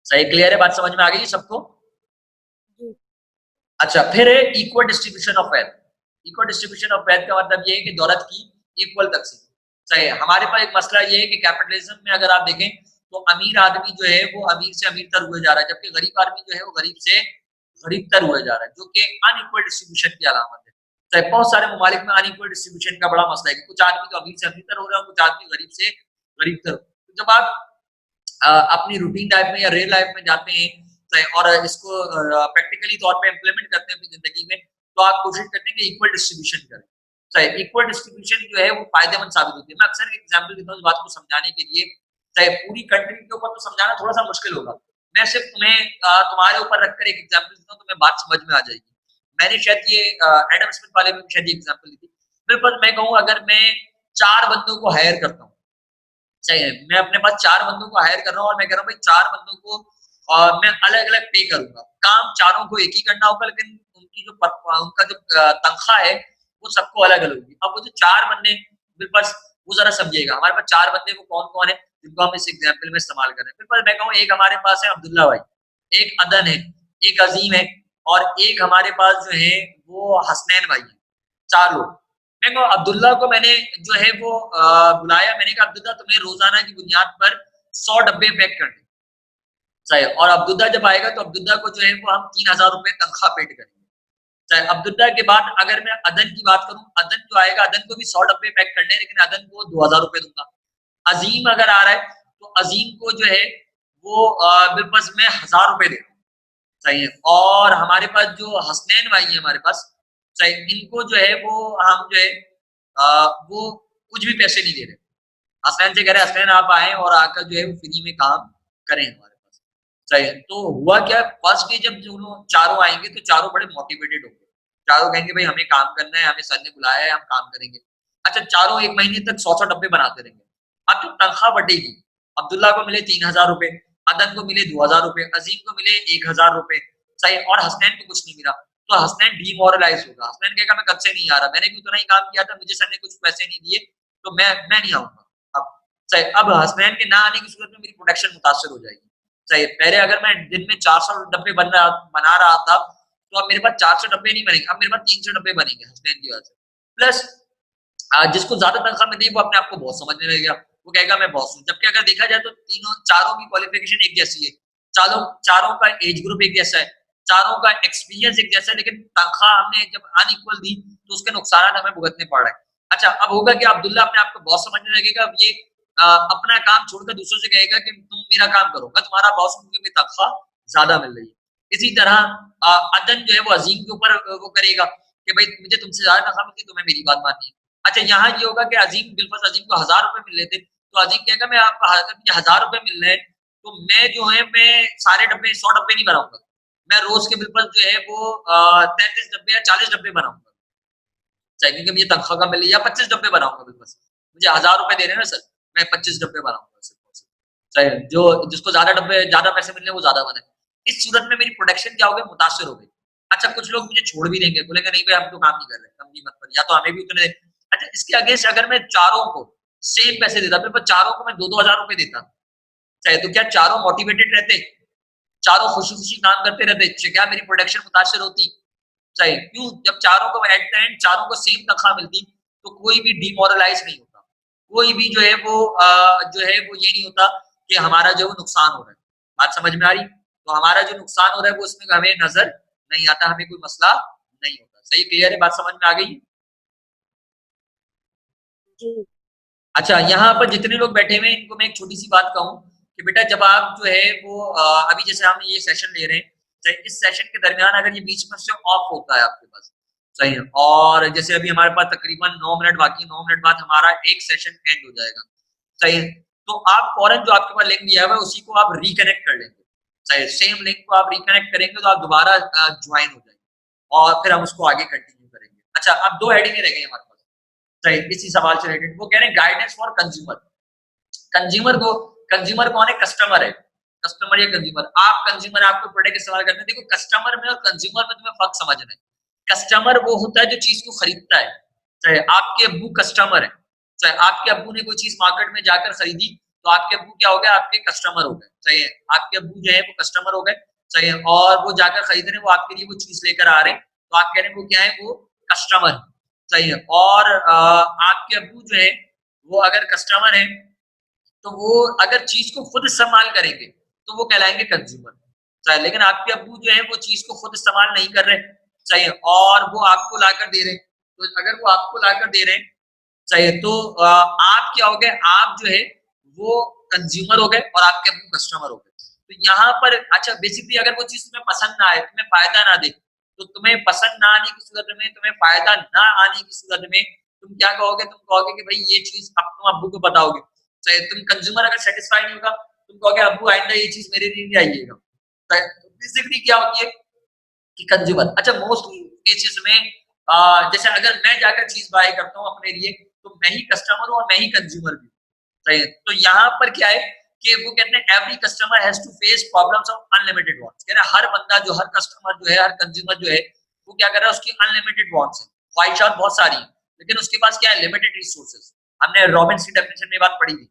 सही, क्लियर है, बात समझ में आ गई सबको? जी। अच्छा, फिर है equal distribution of wealth. Equal distribution of wealth का मतलब ये है कि दौलत की इक्वल तकसीम। सही है, हमारे पास एक मसला ये है कि कैपिटलिज्म में अगर आप देखें तो अमीर आदमी जो है वो अमीर से अमीरतर हुए जा रहा है, जबकि गरीब आदमी जो है वो गरीब से गरीबतर हुए जा रहा है, जो कि अनइक्वल डिस्ट्रीब्यूशन की अलामत है। तो बहुत सारे ममालिक में अनइक्वल डिस्ट्रीब्यूशन का बड़ा मसला है कि कुछ आदमी तो अमीर से अमीरतर हो रहे हैं और कुछ आदमी गरीब से गरीबतर। तो जब आप अपनी रूटीन लाइफ में या रियल लाइफ में जाते हैं और इसको प्रैक्टिकली तौर पे इम्प्लीमेंट करते हैं अपनी जिंदगी में, तो आप कोशिश करते हैं कि इक्वल डिस्ट्रीब्यूशन करें। चाहे इक्वल डिस्ट्रीब्यूशन जो है वो फायदेमंद साबित होती है। मैं अक्सर एक एग्जाम्पल देता हूँ इस बात को समझाने के लिए। चाहे पूरी कंट्री के ऊपर तो समझाना थोड़ा सा मुश्किल होगा, मैं सिर्फ तुम्हें तुम्हारे ऊपर रखकर एक एग्जाम्पल देता हूँ, तुम्हें बात समझ में आ जाएगी। मैंने शायद ये एडम स्मिथ वाले में शायद एग्जांपल दी थी। बिल्कुल मैं कहूँ अगर मैं 4 बंदों को हायर करता हूँ, सही है, मैं अपने पास 4 बंदों को हायर कर रहा हूँ और मैं कह रहा हूँ भाई 4 बंदों को मैं अलग-अलग पे करूँगा। काम चारों को एक ही करना होगा लेकिन उनकी जो उनका जो तनख्वाह है वो सबको अलग-अलग होगी। अब वो जो 4 बंदे मेरे पास वो ज़रा समझिएगा, हमारे पास 4 बंदे वो कौन-कौन है जिनको हम इस एग्जांपल में इस्तेमाल कर रहे हैं। मेरे पास मैं कहूँ एक हमारे पास है अब्दुल्ला भाई, एक अदन है, एक अज़ीम है और एक हमारे पास जो है वो हसनैन भाई है, 4 लोग। मैं कहूँ अब्दुल्ला को मैंने जो है वो बुलाया, मैंने कहा अब्दुल्ला तुम्हें रोज़ाना की बुनियाद पर 100 डब्बे पैक करने हैं। सही है और अब्दुल्ला जब आएगा तो अब्दुल्ला को जो है वो हम 3000 रुपए तनख्वाह पेड करेंगे। चाहे अब्दुल्ला के बाद अगर मैं अदन की बात करूं, अदन जो आएगा अदन को भी 100 डब्बे पैक करने हैं लेकिन अदन को 2000 रुपए दूंगा। अजीम अगर आ रहा है तो अजीम को जो है वो मेरे पास मैं 1000 रुपए दे रहा हूँ, सही है। और हमारे पास जो हसनैन भाई है हमारे पास, सही, इनको जो है वो हम जो है वो कुछ भी पैसे नहीं दे रहे। हसनैन से कह रहे हैं हसनैन आप आए और आकर जो है वो फ्री में काम करें हमारे पास, सही है। तो हुआ क्या, फर्स्ट डे जब दोनों चारों आएंगे तो चारों बड़े मोटिवेटेड होंगे, चारों कहेंगे भाई हमें काम करना है, हमें सर ने बुलाया है, हम काम करेंगे। अच्छा चारों 1 महीने तक 100-100 डब्बे बनाते रहेंगे। अब जो तनख्वाह बढ़ेगी, अब्दुल्ला को मिले 3000 रुपए, अदन को मिले 2000 रुपए, अजीम को मिले 1000 रुपए, सही, और हसनैन को कुछ नहीं मिला। तो हसनैन डीमोरलाइज होगा, हसनैन कहेगा मैं कब से नहीं आ रहा, मैंने भी उतना ही काम किया था, मुझे सर ने कुछ पैसे नहीं दिए तो मैं नहीं आऊंगा। अब सही, अब हसनैन के ना आने की सूरत में मेरी प्रोडक्शन मुतासर हो जाएगी। सही, पहले अगर मैं दिन में 400 डब्बे बना रहा था तो अब मेरे पास 400 डब्बे नहीं बनेंगे, अब मेरे पास 300 डब्बे बनेंगे हसनैन की वजह से। प्लस जिसको ज्यादा तनख्वाह मिल रही है वो अपने आप को बॉस समझने लगेगा, वो कहेगा मैं बॉस हूँ। जबकि अगर देखा जाए तो तीनों चारों की क्वालिफिकेशन एक जैसी है, चारों चारों का एज ग्रुप एक जैसा है, चारों का एक्सपीरियंस एक जैसा है, लेकिन तनख्वाह हमने जब अनइक्वल दी तो उसके नुकसान हमें भुगतने पड़ रहे हैं। अच्छा अब होगा कि अब्दुल्ला अपने आप को बॉस समझने लगेगा, अब ये अपना काम छोड़कर दूसरों से कहेगा कि तुम मेरा काम करो, मैं तुम्हारा बॉस हूँ क्योंकि मेरी तनख्वाह ज्यादा मिल रही है। इसी तरह अदन जो है वो अजीम के ऊपर वो करेगा कि भाई मुझे तुमसे ज्यादा तनख्वाह मिलती है, तुम्हें मेरी बात माननी है। अच्छा यहाँ ये होगा कि अजीम बिल्कुल अजीम को 1000 रुपए मिल रहे थे तो अजीम कहेगा मैं आपको मुझे 1000 रुपए मिल रहे हैं तो मैं जो है मैं सारे डब्बे 100 डब्बे नहीं बनाऊंगा, मैं रोज के बिल्कुल जो है वो 33 डब्बे या 40 डब्बे बनाऊंगा, चाहे क्योंकि मुझे तनख्वाह का मिले, या 25 डब्बे बनाऊंगा बिल्कुल, मुझे 1000 रुपए दे रहे हैं ना सर, मैं 25 डब्बे बनाऊंगा सिर्फ, चाहे जो जिसको ज्यादा डब्बे ज्यादा पैसे मिल रहे हैं वो ज्यादा बनाए। इस सूरत में मेरी प्रोडक्शन क्या हो गई, मुतासर हो गई। अच्छा कुछ लोग मुझे छोड़ भी देंगे, बोलेंगे नहीं भाई हम तो काम नहीं कर रहे, कम कीमत पर, या तो हमें भी उतने। अच्छा इसके अगेंस्ट अगर मैं चारों को सेम पैसे देता, फिर चारों को मैं 2-2 हजार रुपए देता, चाहे तो क्या चारों मोटिवेटेड रहते, चारों खुशी-खुशी काम करते रहते, क्या मेरी प्रोडक्शन मुतासर होती? चाहे क्यों, जब चारों को एट द एंड चारों को सेम तनख्वाह मिलती तो कोई भी डिमोरलाइज नहीं होता, कोई भी जो है वो जो है वो ये नहीं होता कि हमारा जो नुकसान हो रहा है। बात समझ में आ रही? तो हमारा जो नुकसान हो रहा है वो उसमें हमें नजर नहीं आता, हमें कोई मसला नहीं होता। सही क्लियर है, बात समझ में आ गई? जी। अच्छा यहाँ पर जितने लोग बैठे हुए हैं इनको मैं एक छोटी सी बात कहूँ कि बेटा जब आप जो है वो अभी जैसे हम ये सेशन ले रहे हैं, तो इस सेशन के दरमियान अगर ये बीच में से ऑफ होता है आपके पास, सही है, और जैसे अभी हमारे पास तकरीबन 9 मिनट बाकी, 9 मिनट बाद हमारा एक सेशन एंड हो जाएगा, सही है, तो आप फौरन जो आपके पास लिंक दिया हुआ है उसी को आप रिकनेक्ट कर लेंगे, सही है, सेम लिंक को आप रिकनेक्ट करेंगे तो आप दोबारा ज्वाइन हो जाएंगे और फिर हम उसको आगे कंटिन्यू करेंगे। अच्छा अब 2 हेडिंग रह गई हमारे पास, सही, इसी सवाल से रिलेटेड वो कह रहे हैं गाइडेंस फॉर कंज्यूमर। कंज्यूमर को, कंज्यूमर कौन है, कस्टमर है, कस्टमर या कंज्यूमर, आप कंज्यूमर आपको प्रोडक्ट इस्तेमाल करते हैं। देखो कस्टमर में और कंज्यूमर में तुम्हें फर्क समझना है। कस्टमर वो होता है जो चीज को खरीदता है, चाहे आपके अब्बू कस्टमर है, चाहे आपके अब्बू ने कोई चीज मार्केट में जाकर खरीदी तो आपके अब्बू क्या हो गए, आपके कस्टमर हो गए, सही है, आपके अब्बू जो है वो कस्टमर हो गए, सही है, और वो जाकर खरीद रहे हैं, वो आपके लिए वो चीज लेकर आ रहे हैं तो आप कह रहे हैं वो क्या है, वो कस्टमर, सही है, और आपके अब्बू जो है वो अगर कस्टमर है तो वो अगर चीज को खुद इस्तेमाल करेंगे तो वो कहलाएंगे कंज्यूमर, सही, लेकिन आपके अब्बू जो है वो चीज को खुद इस्तेमाल नहीं कर रहे, सही है, और वो आपको लाकर दे रहे हैं, तो अगर वो आपको लाकर दे रहे हैं, सही है, तो आप क्या हो गए, आप जो है वो कंज्यूमर हो गए और आपके अब्बू कस्टमर हो गए। तो यहाँ पर अच्छा बेसिकली अगर वो चीज तुम्हें पसंद ना आए, तुम्हें फायदा ना दे, तो तुम्हें पसंद ना आने की सूरत में, तुम्हें फायदा ना आने की सूरत में तुम क्या कहोगे, तुम कहोगे कि भाई ये चीज अब तुम अब्बू को बताओगे, चाहे तुम कंज्यूमर अगर सेटिस्फाई नहीं होगा तुम कहोगे अब्बू आइंदा ये चीज मेरे लिए नहीं आइएगा। बेसिकली क्या होती है कि कंज्यूमर, अच्छा मोस्टली केसेस में जैसे अगर मैं जाकर चीज बाय करता हूँ अपने लिए, तो मैं ही कस्टमर हूँ और मैं ही कंज्यूमर भी हूँ, सही है। तो यहाँ पर क्या है कि वो कहते हैं every customer has to face problems of unlimited wants, कह रहे हैं हर बंदा जो, हर कस्टमर जो है, हर कंज्यूमर जो है, वो क्या कर रहा है, उसकी अनलिमिटेड वांट्स है, ख्वाहिशात बहुत सारी है, लेकिन उसके पास क्या है, लिमिटेड रिसोर्सेज। हमने रॉबिन्स की डेफिनेशन में बात पढ़ी थी।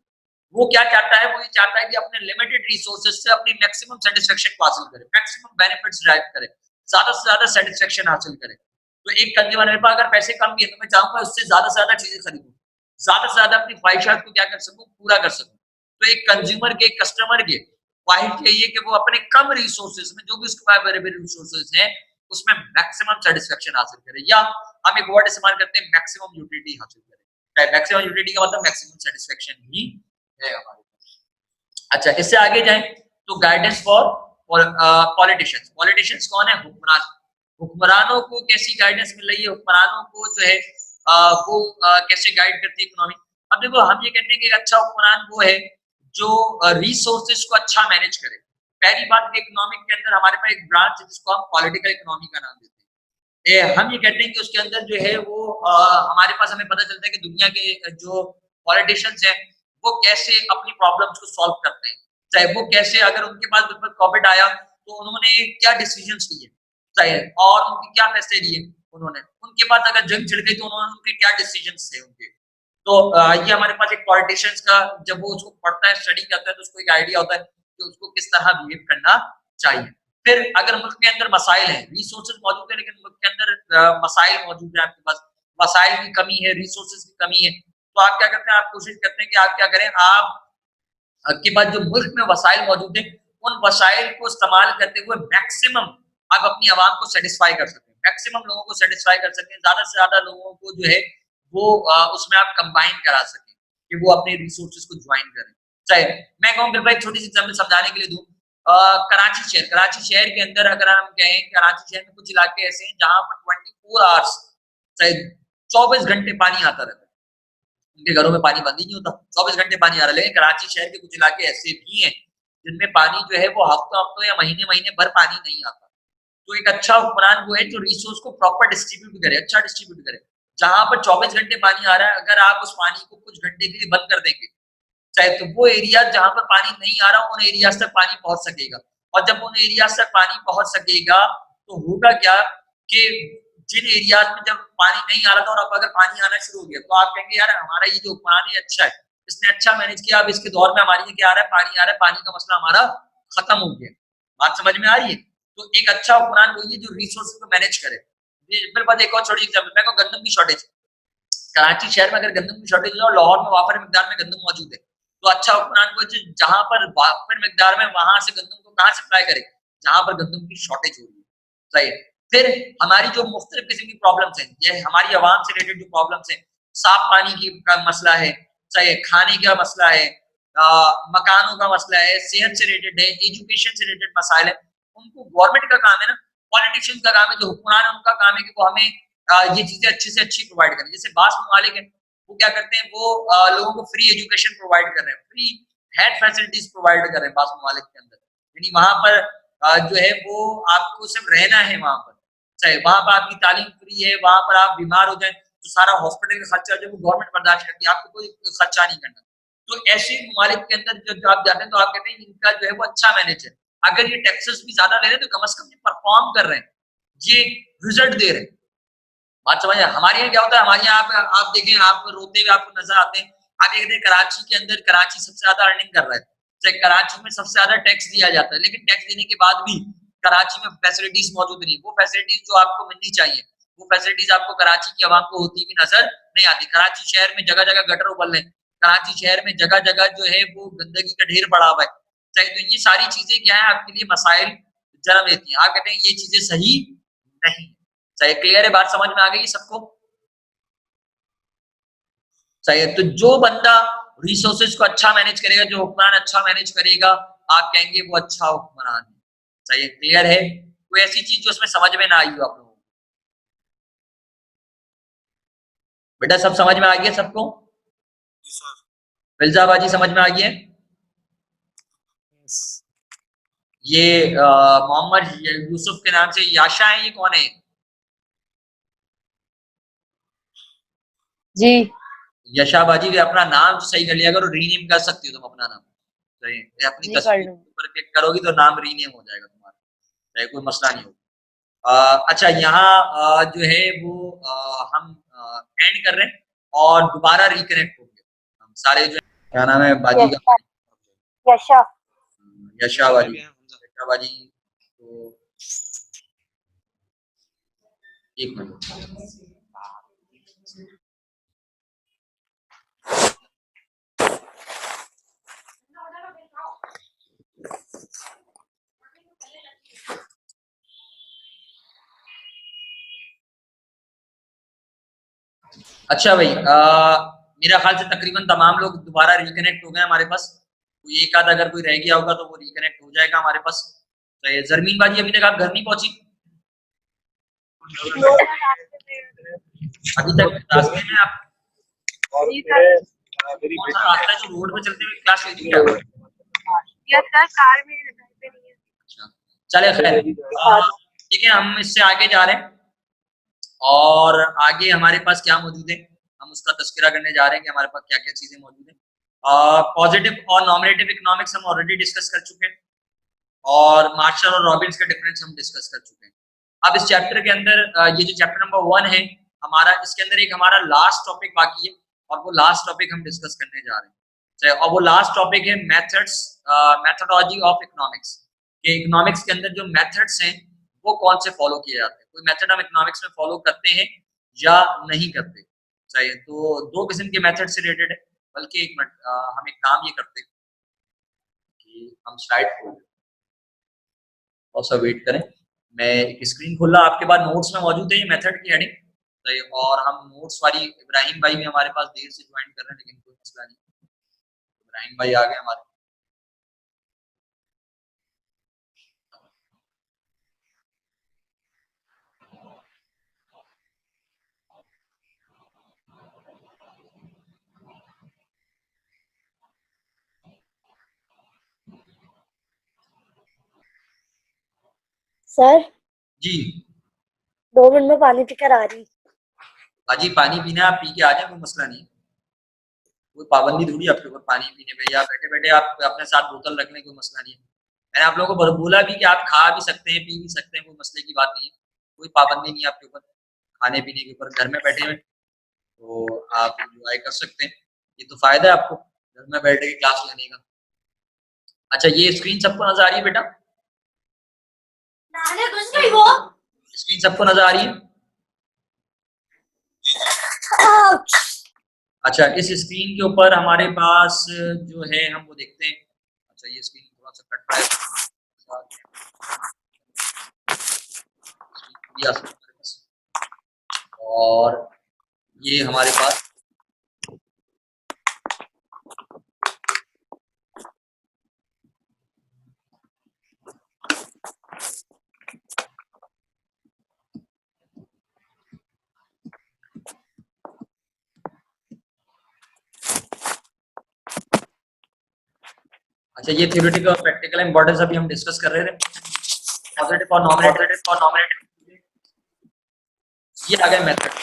वो क्या चाहता है, वो ये चाहता है कि अपने लिमिटेड रिसोर्सेज से अपनी मैक्सिमम सेटिस्फेक्शन को हासिल करे, मैक्सिमम बेनिफिट्स ड्राइव करे, ज्यादा से ज्यादा सेटिस्फेक्शन हासिल करे। तो एक कंज्यूमर, मेरे पास अगर पैसे कम भी है तो मैं चाहूंगा उससे ज्यादा से ज्यादा चीजें खरीदूं, ज्यादा से ज्यादा अपनी ख्वाहिशात को क्या कर सकूं, पूरा कर सकूं। तो एक कंज्यूमर के, कस्टमर के ख्वाहिश यही है कि वो अपने कम रिसोर्सेज में, जो भी उसके पास अवेलेबल रिसोर्सेज हैं, उसमें मैक्सिमम सेटिस्फेक्शन हासिल करे, या हम एक वर्ड इस्तेमाल करते हैं मैक्सिमम यूटिलिटी हासिल करे। मैक्सिमम यूटिलिटी का मतलब मैक्सिमम सेटिस्फेक्शन ही है हमारे पास। अच्छा, इससे आगे जाएं तो गाइडेंस फॉर पॉलिटिशियंस। पॉलिटिशियंस कौन है, हुक्मरान। हुक्मरानों को कैसी गाइडेंस मिल रही है, हुक्मरानों को जो है वो कैसे गाइड करती है इकोनॉमी। अब देखो, हम ये कहते हैं कि एक अच्छा हुक्मरान वो है जो रिसोर्सेज को अच्छा मैनेज करे। पहली बात, इकोनॉमिक के अंदर हमारे पास एक ब्रांच है जिसको हम पॉलिटिकल इकोनॉमी का नाम देते हैं। हम ये कहते हैं कि उसके अंदर जो है वो हमारे पास, हमें पता चलता है कि दुनिया के जो पॉलिटिशियंस हैं वो कैसे अपनी प्रॉब्लम्स को सॉल्व करते हैं, चाहे वो कैसे, अगर उनके पास कोविड आया तो उन्होंने क्या डिसीजंस लिए, चाहे और उनके क्या फैसले लिए उन्होंने, उनके पास अगर जंग छिड़ गई तो उन्होंने उनके क्या डिसीजंस थे उनके। तो ये हमारे पास एक पॉलिटिशियंस का, जब वो उसको पढ़ता है, स्टडी करता है, तो उसको एक आइडिया होता है कि उसको किस तरह बिहेव करना चाहिए। फिर अगर मुल्क के अंदर मसाइल है, रिसोर्सेज मौजूद है लेकिन मुल्क के अंदर मसाइल मौजूद है, आपके पास मसाइल की कमी है, रिसोर्सेज की कमी है, तो आप क्या करते हैं, आप कोशिश करते हैं कि आप क्या करें, आप के पास जो मुल्क में वसाइल मौजूद है, उन वसाइल को इस्तेमाल करते हुए मैक्सिमम आप अपनी आवाम को सेटिस्फाई कर सकें, मैक्सिमम लोगों को सेटिस्फाई कर सकें, ज्यादा से ज्यादा लोगों को जो है वो उसमें आप कंबाइन करा सकें कि वो अपने रिसोर्सेज को ज्वाइन करें। चाहे मैं कहूँ कि भाई छोटी सी एग्जाम्पल समझाने के लिए दूं, कराची शहर के अंदर अगर हम कहें, कराची शहर में कुछ इलाके ऐसे हैं जहां पर 24 आवर्स, चाहे 24 घंटे पानी आता रहता है, उनके घरों में पानी बंद ही नहीं होता, 24 घंटे पानी आ रहा है। लेकिन कराची शहर के कुछ इलाके ऐसे भी हैं जिनमें पानी जो है वो हफ्तों हफ्तों या महीने महीने भर पानी नहीं आता। तो एक अच्छा हुक्मरान वो है जो रिसोर्स को प्रॉपर डिस्ट्रीब्यूट करे, अच्छा डिस्ट्रीब्यूट करे। जहां पर 24 घंटे पानी आ रहा है, अगर आप उस पानी को कुछ घंटे के लिए बंद कर देंगे, चाहे तो वो एरिया जहां पर पानी नहीं आ रहा, उन एरियाज तक पानी पहुंच सकेगा। और जब उन एरियाज तक पानी पहुंच सकेगा तो होगा क्या कि जिन एरियाज में जब पानी नहीं आ रहा था और अब अगर पानी आना शुरू हो गया, तो आप कहेंगे यार हमारा ये जो पानी अच्छा है, इसने अच्छा मैनेज किया, अब इसके दौर में हमारे क्या आ रहा है, पानी आ रहा है, पानी का मसला हमारा खत्म हो गया। बात समझ में आ रही है। तो एक अच्छा हुक्मरान वही है जो रिसोर्स को मैनेज करे। मेरे पास एक और छोटी एग्जाम्पल, मैं कहूँ गंदम की शॉर्टेज, कराची शहर में अगर गंदम की शॉर्टेज है और लाहौर में वाफर मिकदार में गंदम मौजूद है, तो अच्छा हुक्मरान को जहां पर वाफर मिकदार में, वहां से गंदम को कहां सप्लाई करे, जहां पर गंदम की शॉर्टेज हो रही है, राइट। फिर हमारी जो मुख्तलिफ किस्म की प्रॉब्लम्स हैं, ये हमारी आवाम से रिलेटेड जो प्रॉब्लम्स हैं, साफ पानी की का मसला है, चाहे खाने का मसला है, मकानों का मसला है, सेहत से रिलेटेड है, एजुकेशन से रिलेटेड मसाइल है, उनको गवर्नमेंट का काम है ना, पॉलिटिशियन का काम है, जो हुक्मरान है उनका काम है कि वो हमें ये चीजें अच्छी से अच्छी प्रोवाइड करें। जैसे बास ममालिक है, वो क्या करते हैं, वो लोगों को फ्री एजुकेशन प्रोवाइड कर रहे हैं, फ्री हेल्थ फैसिलिटीज प्रोवाइड कर रहे हैं बास ममालिक के अंदर, यानी वहां पर जो है वो आपको सिर्फ रहना है वहां पर, चाहे वहां पर आपकी तालीम फ्री है, वहां पर आप बीमार हो जाए तो सारा हॉस्पिटल का खर्चा जो वो गवर्नमेंट बर्दाश्त करती है, आपको कोई खर्चा नहीं करना। तो ऐसे ममालिक के अंदर जब आप जाते हैं तो आप कहते हैं इनका जो है वो अच्छा मैनेज है, अगर ये टैक्सेस भी ज्यादा ले रहे हैं तो कम से कम ये परफॉर्म कर रहे हैं, ये रिजल्ट दे रहे हैं। बात समझ, हमारे यहाँ क्या होता है, हमारे यहाँ आप देखें, आप रोते हुए आपको नजर आते हैं, आप देखते हैं कराची के अंदर, कराची सबसे ज्यादा अर्निंग कर रहा है, चाहे कराची में सबसे ज्यादा टैक्स दिया जाता है, लेकिन टैक्स देने के बाद भी कराची में फैसिलिटीज मौजूद नहीं, वो फैसिलिटीज जो आपको मिलनी चाहिए, वो फैसिलिटीज आपको कराची की आवाम को होती भी नजर नहीं आती। कराची शहर में जगह जगह गटर उबल रहे हैं, कराची शहर में जगह जगह जो है वो गंदगी का ढेर पड़ा हुआ है, चाहे तो ये सारी चीजें क्या है आपके लिए मसाइल जन्म देती हैं। आप कहते हैं ये चीजें सही नहीं, चाहे क्लियर है, बात समझ में आ गई सबको, चाहिए। तो जो बंदा रिसोर्सेज को अच्छा मैनेज करेगा, जो हुक्मरान अच्छा मैनेज करेगा, आप कहेंगे वो अच्छा हुक्मरान है। चाहिए, क्लियर है। कोई ऐसी चीज जो उसमें समझ में ना आई हो आप लोगों को? बेटा सब समझ में आ गया सबको? फिलजाबाजी समझ में आ गई है? ये मोहम्मद यूसुफ के नाम से याशा है, ये कौन है? जी यशा बाजी भी अपना नाम तो सही कर लिया करो, रीनेम कर सकती हो तुम अपना नाम। सही है, अपनी जी कर तस्वीर लूँ। के ऊपर क्लिक करोगी तो नाम रीनेम हो जाएगा तुम्हारा, चाहे कोई मसला नहीं होगा। अच्छा यहाँ जो है वो हम एंड कर रहे हैं और दोबारा रिकनेक्ट होंगे हम सारे जो क्या नाम है बाजी का, यशा यशा यशा बाजी, यशा बाजी तो एक मिनट। अच्छा भाई मेरा ख्याल से तकरीबन तमाम लोग दोबारा रिकनेक्ट हो गए हमारे पास, कोई एक आध अगर कोई रह गया होगा तो वो रिकनेक्ट हो जाएगा हमारे पास। तो ये जरमीन बाजी अभी तक आप घर नहीं पहुंची? अभी तक रास्ते में आप? कौन सा रास्ता है जो रोड पे चलते हुए क्लास लेती है? कार में अच्छा चले खैर, ठीक है हम इससे आगे जा रहे हैं और आगे हमारे पास क्या मौजूद है हम उसका तस्करा करने जा रहे हैं कि हमारे पास क्या क्या चीजें मौजूद हैं। पॉजिटिव और नॉमिनेटिव इकोनॉमिक्स हम ऑलरेडी डिस्कस कर चुके हैं और मार्शल और रॉबिन्स का डिफरेंस हम डिस्कस कर चुके हैं। अब इस चैप्टर के अंदर ये जो चैप्टर नंबर 1 है हमारा, इसके अंदर एक हमारा लास्ट टॉपिक बाकी है और वो लास्ट टॉपिक हम डिस्कस करने जा रहे हैं और वो लास्ट टॉपिक है मेथड्स, मेथोडोलॉजी ऑफ इकोनॉमिक्स। कि इकोनॉमिक्स के अंदर जो मेथड्स हैं वो कौन से फॉलो किए जाते हैं, कोई मेथड हम इकोनॉमिक्स में फॉलो करते हैं या नहीं करते। चाहिए तो दो किस्म के मेथड से रिलेटेड है, बल्कि एक मिनट हम एक काम ये करते हैं कि हम स्लाइड खोल और सब वेट करें, मैं एक स्क्रीन खोल रहा, आपके पास नोट्स में मौजूद है ये मेथड की हेडिंग, और हम नोट्स वाली इब्राहिम भाई भी हमारे पास देर से ज्वाइन कर रहे हैं लेकिन कोई मसला नहीं, इब्राहिम भाई आ गए हमारे। सर जी 2 मिनट में पानी पीकर आ रही। हाजी पानी पीना आप पी के आ जाए, कोई मसला नहीं, कोई पाबंदी थोड़ी आपके ऊपर पानी पीने पे, या बैठे बैठे आप अपने साथ बोतल रख लें, कोई मसला नहीं है। मैंने आप लोगों को बोला भी कि आप खा भी सकते हैं, पी भी सकते हैं, कोई मसले की बात नहीं है, कोई पाबंदी नहीं है आपके ऊपर खाने पीने के ऊपर, घर में बैठे हुए तो आप एंजॉय कर सकते हैं, ये तो फायदा है आपको घर में बैठ के क्लास लेने का। अच्छा ये स्क्रीन सबको नजर आ रही है बेटा? स्क्रीन सबको नजर आ रही है? अच्छा इस स्क्रीन के ऊपर हमारे पास जो है हम वो देखते हैं। अच्छा ये स्क्रीन थोड़ा सा कट रहा है और ये हमारे पास अच्छा ये थ्योरेटिकल और प्रैक्टिकल इंपॉर्टेंस अभी हम डिस्कस कर रहे थे, पॉजिटिव और नॉमिनेटिव, ये आ गए मेथड।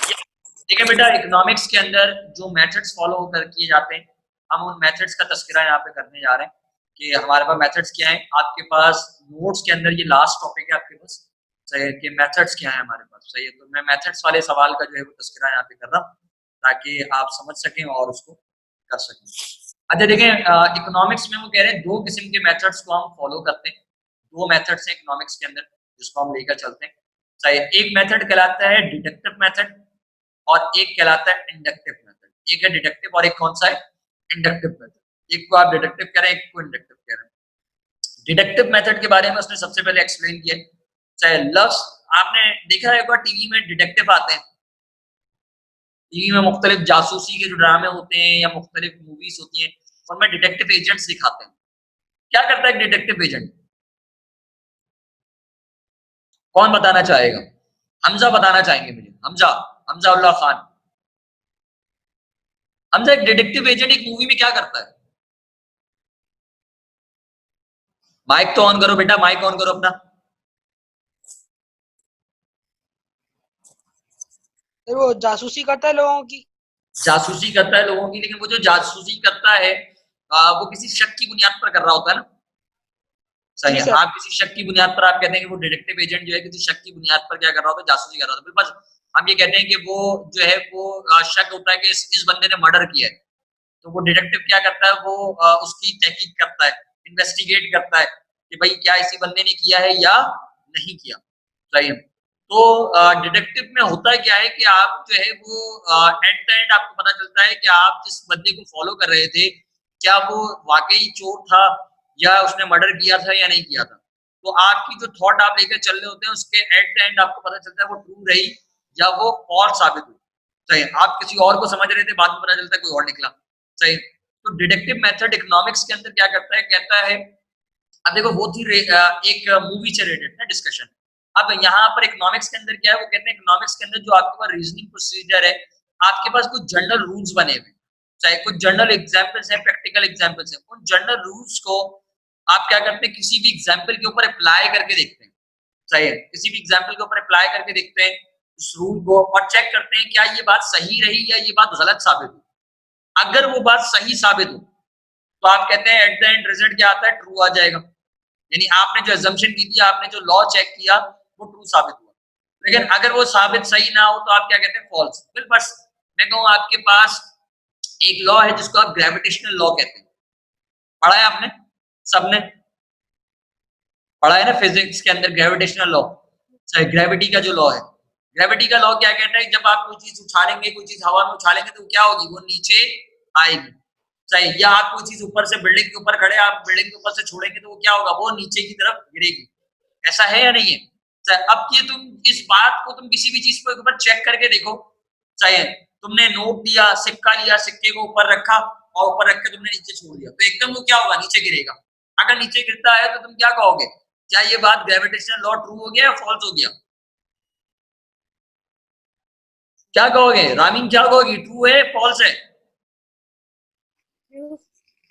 ठीक है बेटा, इकोनॉमिक्स के अंदर जो मेथड्स फॉलो कर किए जाते हैं हम उन मेथड्स का तस्करा यहाँ पे करने जा रहे हैं कि हमारे पास मेथड्स क्या हैं। आपके पास नोट्स के अंदर ये लास्ट टॉपिक है आपके पास, सही है कि मेथड्स क्या है हमारे पास, सही है। तो मैं मेथड्स वाले सवाल का जो है वो तस्करा यहाँ पे कर रहा हूँ ताकि आप समझ सकें और उसको कर सकें। अच्छा देखें इकोनॉमिक्स में वो कह रहे हैं दो किस्म के मेथड्स को हम फॉलो करते हैं, दो मेथड्स हैं इकोनॉमिक्स के अंदर जिसको हम लेकर चलते हैं, सही है। एक मेथड कहलाता है डिडक्टिव मेथड और एक कहलाता है इंडक्टिव मेथड। एक है डिडक्टिव और एक कौन सा है? Inductive method. एक को आप डिडक्टिव कह रहे हैं, एक को इंडक्टिव कह रहे हैं। डिडक्टिव मेथड के बारे में उसने सबसे पहले एक्सप्लेन किया, चाहे लफ्ज आपने देखा है एक बार टीवी में डिडक्टिव आते हैं, टीवी में मुख्तलिफ जासूसी के जो ड्रामे होते हैं या मुख्तलिफ मूवीज होती हैं उनमें डिटेक्टिव एजेंट्स दिखाते हैं। क्या करता है डिटेक्टिव एजेंट? कौन बताना चाहेगा? हमजा बताना चाहेंगे मुझे, हमजा, हमजा उल्लाह खान। हमजा एक डिटेक्टिव एजेंट एक मूवी में क्या करता है? माइक तो ऑन करो बेटा, माइक ऑन करो अपना। वो जासूसी करता है लोगों की। जासूसी करता है लोगों की, लेकिन वो जो जासूसी करता है वो किसी शक की बुनियाद पर कर रहा होता है ना। सही है, आप किसी शक की बुनियाद पर आप कहते हैं कि वो डिटेक्टिव एजेंट जो है किसी शक की बुनियाद पर क्या कर रहा होता है, जासूसी कर रहा होता है। बस हम ये कहते हैं कि वो जो है वो शक होता है कि इस बंदे ने मर्डर किया है, तो वो डिटेक्टिव क्या करता है, वो उसकी तहकीक करता है, इन्वेस्टिगेट करता है कि भाई क्या इसी बंदे ने किया है या नहीं किया। सही है। तो डिटेक्टिव में होता क्या है कि आप जो है वो एट द एंड आपको पता चलता है कि आप जिस बंदे को फॉलो कर रहे थे क्या वो वाकई चोर था या उसने मर्डर किया था या नहीं किया था। तो आपकी जो थॉट आप लेकर चल रहे होते हैं उसके एट द एंड आपको पता चलता है वो ट्रू रही या वो फॉल्स साबित हुई। सही, आप किसी और को समझ रहे थे, बाद में पता चलता है कोई और निकला। सही। तो डिटेक्टिव मेथड इकोनॉमिक्स के अंदर क्या करता है, कहता है अब देखो वो थी एक मूवी से रिलेटेड ना डिस्कशन। अब यहाँ पर इकोनॉमिक्स के अंदर क्या है, वो कहते हैं इकोनॉमिक्स के अंदर जो आपके पास रीजनिंग प्रोसीजर है, आपके पास कुछ जनरल रूल्स बने हुए, चाहे कुछ जनरल एग्जांपल्स हैं, प्रैक्टिकल एग्जांपल्स हैं, उन जनरल रूल्स को आप क्या करते हैं किसी भी एग्जांपल के ऊपर अप्लाई करके देखते हैं। सही है, किसी भी एग्जांपल के ऊपर अप्लाई करके देखते हैं उस रूल को और चेक करते हैं क्या ये बात सही रही या ये बात गलत साबित हुई। अगर वो बात सही साबित हो तो आप कहते हैं एट द एंड रिजल्ट क्या आता है, ट्रू आ जाएगा। यानी आपने जो एजम्पशन की थी, आपने जो लॉ चेक किया वो ट्रू साबित हुआ। लेकिन अगर वो साबित सही ना हो तो आप क्या कहते हैं, फॉल्स। फिर बस मैं कहूँ आपके पास एक लॉ है जिसको आप ग्रेविटेशनल लॉ कहते हैं, पढ़ा है आपने, सबने पढ़ा है ना फिजिक्स के अंदर ग्रेविटेशनल लॉ। ग्रेविटी का जो लॉ है, ग्रेविटी का लॉ क्या कहता है, जब आप कोई चीज उछालेंगे, कोई चीज हवा में उछालेंगे तो क्या होगी, वो नीचे आएगी। सही, या आप कोई चीज ऊपर से बिल्डिंग के ऊपर खड़े, आप बिल्डिंग के ऊपर से छोड़ेंगे तो वो क्या होगा, वो नीचे की तरफ गिरेगी। ऐसा है या नहीं है। अब ये तुम इस बात को तुम किसी भी चीज को एक बार चेक करके देखो। चाहे तुमने नोट लिया, सिक्का लिया, सिक्के को ऊपर रखा और ऊपर रख के तुमने नीचे छोड़ दिया तो एकदम वो क्या होगा, नीचे गिरेगा। अगर नीचे गिरता है तो तुम क्या कहोगे, क्या ये बात ग्रेविटेशनल लॉ ट्रू हो गया या फॉल्स हो गया, क्या कहोगे रामीन, क्या कहोगी, ट्रू है फॉल्स है।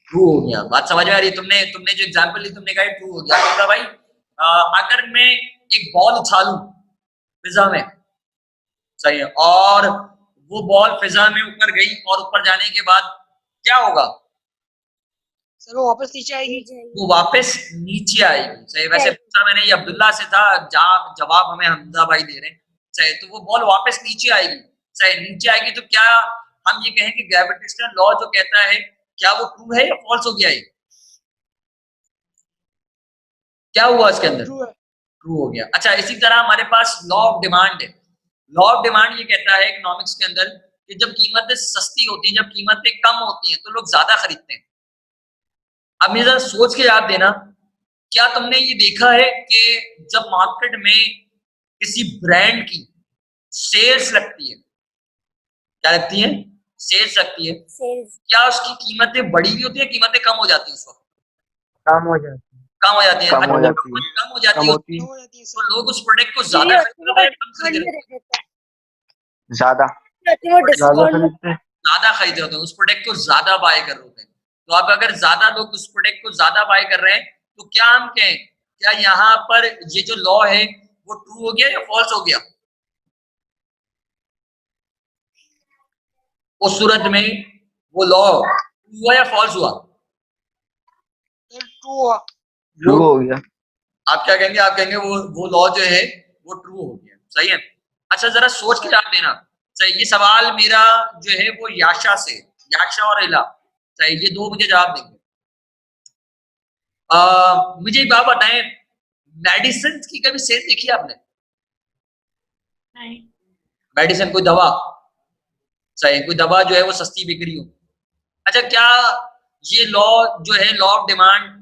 ट्रू हो गया, बात समझ में आ रही है। तुमने तुमने जो एग्जांपल ली तुमने कहा ट्रू हो गया। तो भाई अगर मैं एक बॉल उछालूं फिजा में, सही है, और वो बॉल फिजा में ऊपर गई और ऊपर जाने के बाद क्या होगा, सर वो वापस नीचे आएगी। वो वापस नीचे आएगी। सही, वैसे पूछा मैंने ये अब्दुल्ला से था, जवाब हमें हमजा भाई दे रहे हैं। सही, तो वो बॉल वापस नीचे आएगी। सही, नीचे आएगी तो क्या हम ये कहें कि ग्रेविटेशनल लॉ जो कहता है क्या वो ट्रू है या फॉल्स हो गया है, क्या हुआ इसके अंदर, ट्रू हो गया। अच्छा, इसी तरह हमारे पास लॉ ऑफ डिमांड है। लॉ ऑफ डिमांड ये कहता है इकोनॉमिक्स के अंदर कि जब कीमतें सस्ती होती हैं, जब कीमतें कम होती हैं तो लोग ज्यादा खरीदते हैं। अब मुझे जरा सोच के जवाब देना, क्या तुमने ये देखा है कि जब मार्केट में किसी ब्रांड की सेल्स लगती है, क्या लगती है, सेल्स लगती है, क्या उसकी कीमतें बढ़ी हुई होती है, कीमतें कम हो जाती है उस वक्त, कम हो जाती है, कम हो जाती है, कम हो जाती है, कम हो जाती कम है होती है, तो लोग उस प्रोडक्ट को ज्यादा खरीद रहे हैं, कम खरीद रहे हैं, ज्यादा डिस्काउंट खरीदते हैं। ज्यादा खरीद रहे होते हैं, उस प्रोडक्ट को ज्यादा बाय कर रहे होते हैं। तो अब अगर ज्यादा लोग उस प्रोडक्ट को ज्यादा बाय कर रहे हैं तो क्या हम कहें, क्या यहाँ पर ये जो लॉ है वो ट्रू हो गया या फॉल्स हो गया, उस सूरत में वो लॉ ट्रू हुआ या फॉल्स हुआ, ट्रू हो गया। आप क्या कहेंगे, आप कहेंगे वो लॉ जो है वो ट्रू हो गया। सही है। अच्छा, जरा सोच के जवाब देना। सही, ये सवाल मेरा जो है वो याशा से, याशा और इला, सही, ये दो मुझे जवाब देंगे। मुझे एक बात बताएं, मेडिसिन की कभी सेल देखी आपने, नहीं। मेडिसिन कोई दवा, सही, कोई दवा जो है वो सस्ती बिक रही हो। अच्छा, क्या ये लॉ जो है लॉ ऑफ डिमांड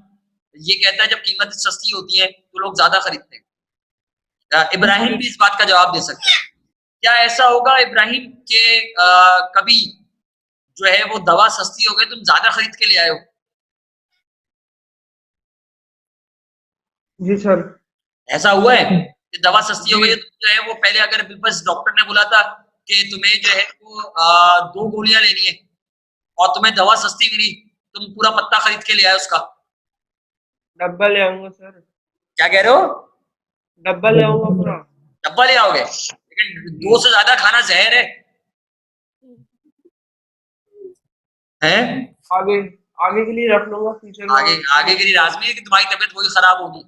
ये कहता है जब कीमतें सस्ती होती हैं तो लोग ज्यादा खरीदते हैं। इब्राहिम भी इस बात का जवाब दे सकते हैं। क्या ऐसा होगा इब्राहिम के कभी जो है वो दवा सस्ती हो गई तुम ज्यादा खरीद के ले आए हो, जी सर, ऐसा हुआ है कि दवा सस्ती हो गई तो जो है वो पहले अगर बस डॉक्टर ने बोला था कि तुम्हें जो है वो 2 गोलियां लेनी है और तुम्हें दवा सस्ती मिली, तुम पूरा पत्ता खरीद के ले आए उसका, डब्बा ले आऊंगा सर, क्या कह रहे हो, डब्बा ले आऊंगा पूरा। डब्बा ले आओगे, लेकिन 2 से ज्यादा खाना जहर है। है आगे आगे के लिए रख लूंगा फ्यूचर में। आगे आगे के लिए लाजमी है कि तुम्हारी तबीयत वही खराब होगी।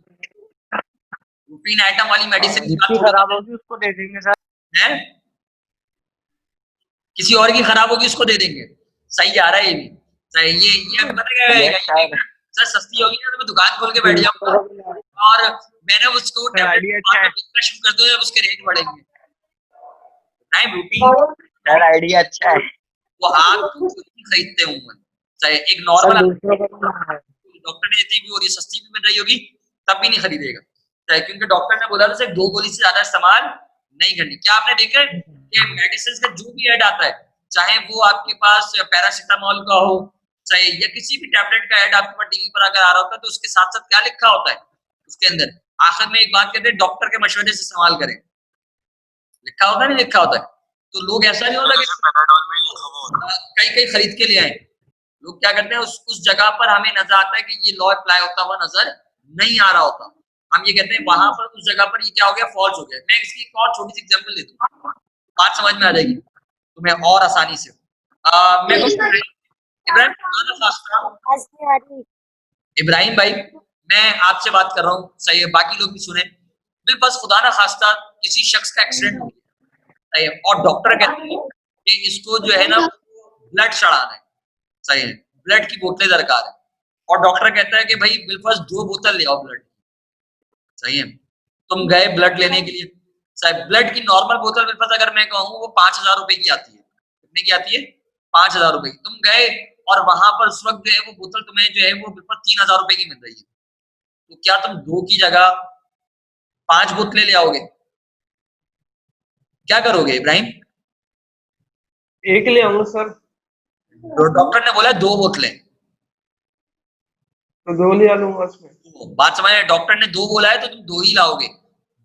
रूटीन आइटम वाली मेडिसिन की बात जिसकी थोड़ी खराब कर होगी उसको दे देंगे सर। रहे हैं, किसी और की खराब होगी उसको दे देंगे। सही आ रहा है ये भी सही। ये पता क्या रहेगा, ये सर सस्ती होगी ना तो मैं दुकान खोल के बैठ जाऊंगा और मैंने उसको टैबलेट आइडिया अच्छा है बेचना शुरू कर दूंगा, उसके रेट बढ़ेंगे। नहीं रूटीन सर, आइडिया अच्छा है। वो आप खुद ही खरीदते होंगे। चाहे एक नॉर्मल डॉक्टर ने जितनी भी हो रही है सस्ती भी मिल रही होगी तब भी नहीं खरीदेगा, चाहे क्योंकि डॉक्टर ने बोला था सिर्फ 2 गोली से ज्यादा इस्तेमाल नहीं करनी। क्या आपने देखा है कि मेडिसिन का जो भी ऐड आता है, चाहे वो आपके पास पैरासिटामोल का हो, चाहे या किसी भी टैबलेट का ऐड आपके पास टीवी पर अगर आ रहा होता है तो उसके साथ साथ क्या लिखा होता है उसके अंदर, आखिर में एक बात कहते हैं डॉक्टर के मशवरे से इस्तेमाल करें। लिखा होता है नहीं लिखा होता है, तो लोग ऐसा नहीं होता कि कई कई खरीद के ले आए। लोग क्या करते हैं उस जगह पर हमें नजर आता है कि ये लॉ अप्लाई होता हुआ नजर नहीं आ रहा होता, हम ये कहते हैं वहां पर उस जगह पर ये क्या हो गया फॉल्स हो गया। मैं इसकी एक और छोटी सी एग्जांपल दे दूं, बात समझ में आ जाएगी तुम्हें और आसानी से। मैं इब्राहिम आवाज नहीं आ रही। इब्राहिम भाई मैं आपसे बात कर रहा हूँ, सही है, बाकी लोग भी सुने। बिल बस खुदा ना खास्ता किसी शख्स का एक्सीडेंट हो गया, सही है, और डॉक्टर कहते हैं कि इसको जो है ना ब्लड चढ़ाना है, सही है, ब्लड की बोतलें दरकार है, और डॉक्टर कहता है कि भाई बिल्कुल 2 बोतल ले आओ ब्लड, सही है। तुम गए ब्लड लेने के लिए, सही, ब्लड की नॉर्मल बोतल बिल्कुल अगर मैं कहूँ वो 5,000 रुपए की आती है। कितने की आती है? 5,000 रुपए की। तुम गए और वहां पर उस वक्त जो है वो बोतल तुम्हें जो है वो बिल्कुल 3,000 रुपए की मिल रही है, तो क्या तुम 2 की जगह 5 बोतलें ले आओगे? क्या करोगे इब्राहिम? एक ले आऊंगा सर। तो डॉक्टर ने बोला 2 बोतलें, तो 2 ले आ लूंगा उसमें। तो बात समझ में, डॉक्टर ने 2 बोला है तो तुम 2 ही लाओगे,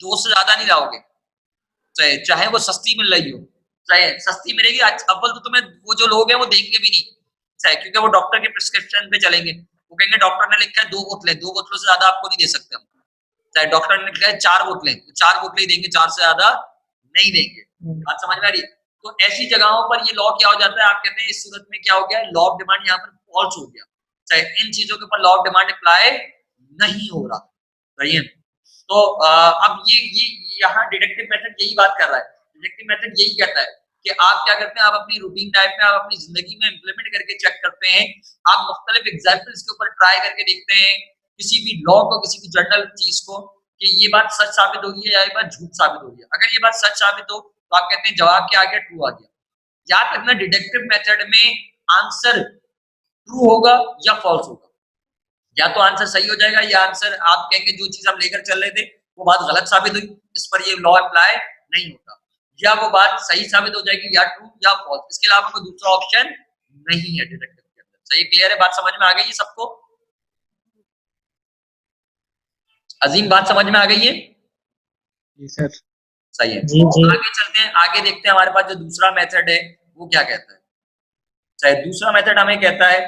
2 से ज्यादा नहीं लाओगे, चाहे चाहे वो सस्ती मिल रही हो, चाहे सस्ती मिलेगी। अव्वल तो तुम्हें वो जो लोग हैं वो देंगे भी नहीं, चाहे क्योंकि वो डॉक्टर के प्रिस्क्रिप्शन पे चलेंगे, वो कहेंगे डॉक्टर ने लिखा है 2 बोतलें, 2 बोतलों से ज्यादा आपको नहीं दे सकते हम। चाहे डॉक्टर ने लिखा है 4 बोतलें, तो 4 बोतलें ही देंगे, 4 से ज्यादा नहीं देंगे। बात समझ में आ रही है? तो ऐसी जगहों पर ये लॉ क्या हो जाता है, आप कहते हैं इस सूरत में क्या हो गया, लॉ ऑफ डिमांड यहाँ पर फॉल्स हो गया, चाहे इन चीजों के ऊपर लॉ ऑफ डिमांड अप्लाई नहीं हो रहा, सही है। तो अब ये यहाँ डिडक्टिव मेथड यही बात कर रहा है, डिडक्टिव मेथड यही कहता है कि आप क्या करते हैं, आप अपनी रूटीन लाइफ में, आप अपनी जिंदगी में इंप्लीमेंट करके चेक करते हैं, आप मुख्तलिफ एग्जाम्पल्स के ऊपर ट्राई करके देखते हैं किसी भी लॉ को, किसी भी जनरल चीज को, कि ये बात सच साबित हो रही है या ये बात झूठ साबित हो रही है। अगर ये बात सच साबित हो तो आप कहते हैं जवाब क्या आ गया, ट्रू आ गया। याद रखना डिडक्टिव मेथड में आंसर ट्रू होगा या फॉल्स होगा, या तो आंसर सही हो जाएगा या आंसर आप कहेंगे जो चीज हम लेकर चल रहे थे वो बात गलत साबित हुई, इस पर ये लॉ अप्लाई नहीं होता, या वो बात सही साबित हो जाएगी या ट्रू या फॉल्स, इसके अलावा कोई दूसरा ऑप्शन नहीं है डिडक्टिव के अंदर। सही क्लियर है, बात समझ में आ गई है सबको? अजीम बात समझ में आ गई है? जी सर। सही है, जी जी। आगे चलते हैं, आगे देखते हैं हमारे पास जो दूसरा मेथड है वो क्या कहता है। चाहे दूसरा मेथड हमें कहता है,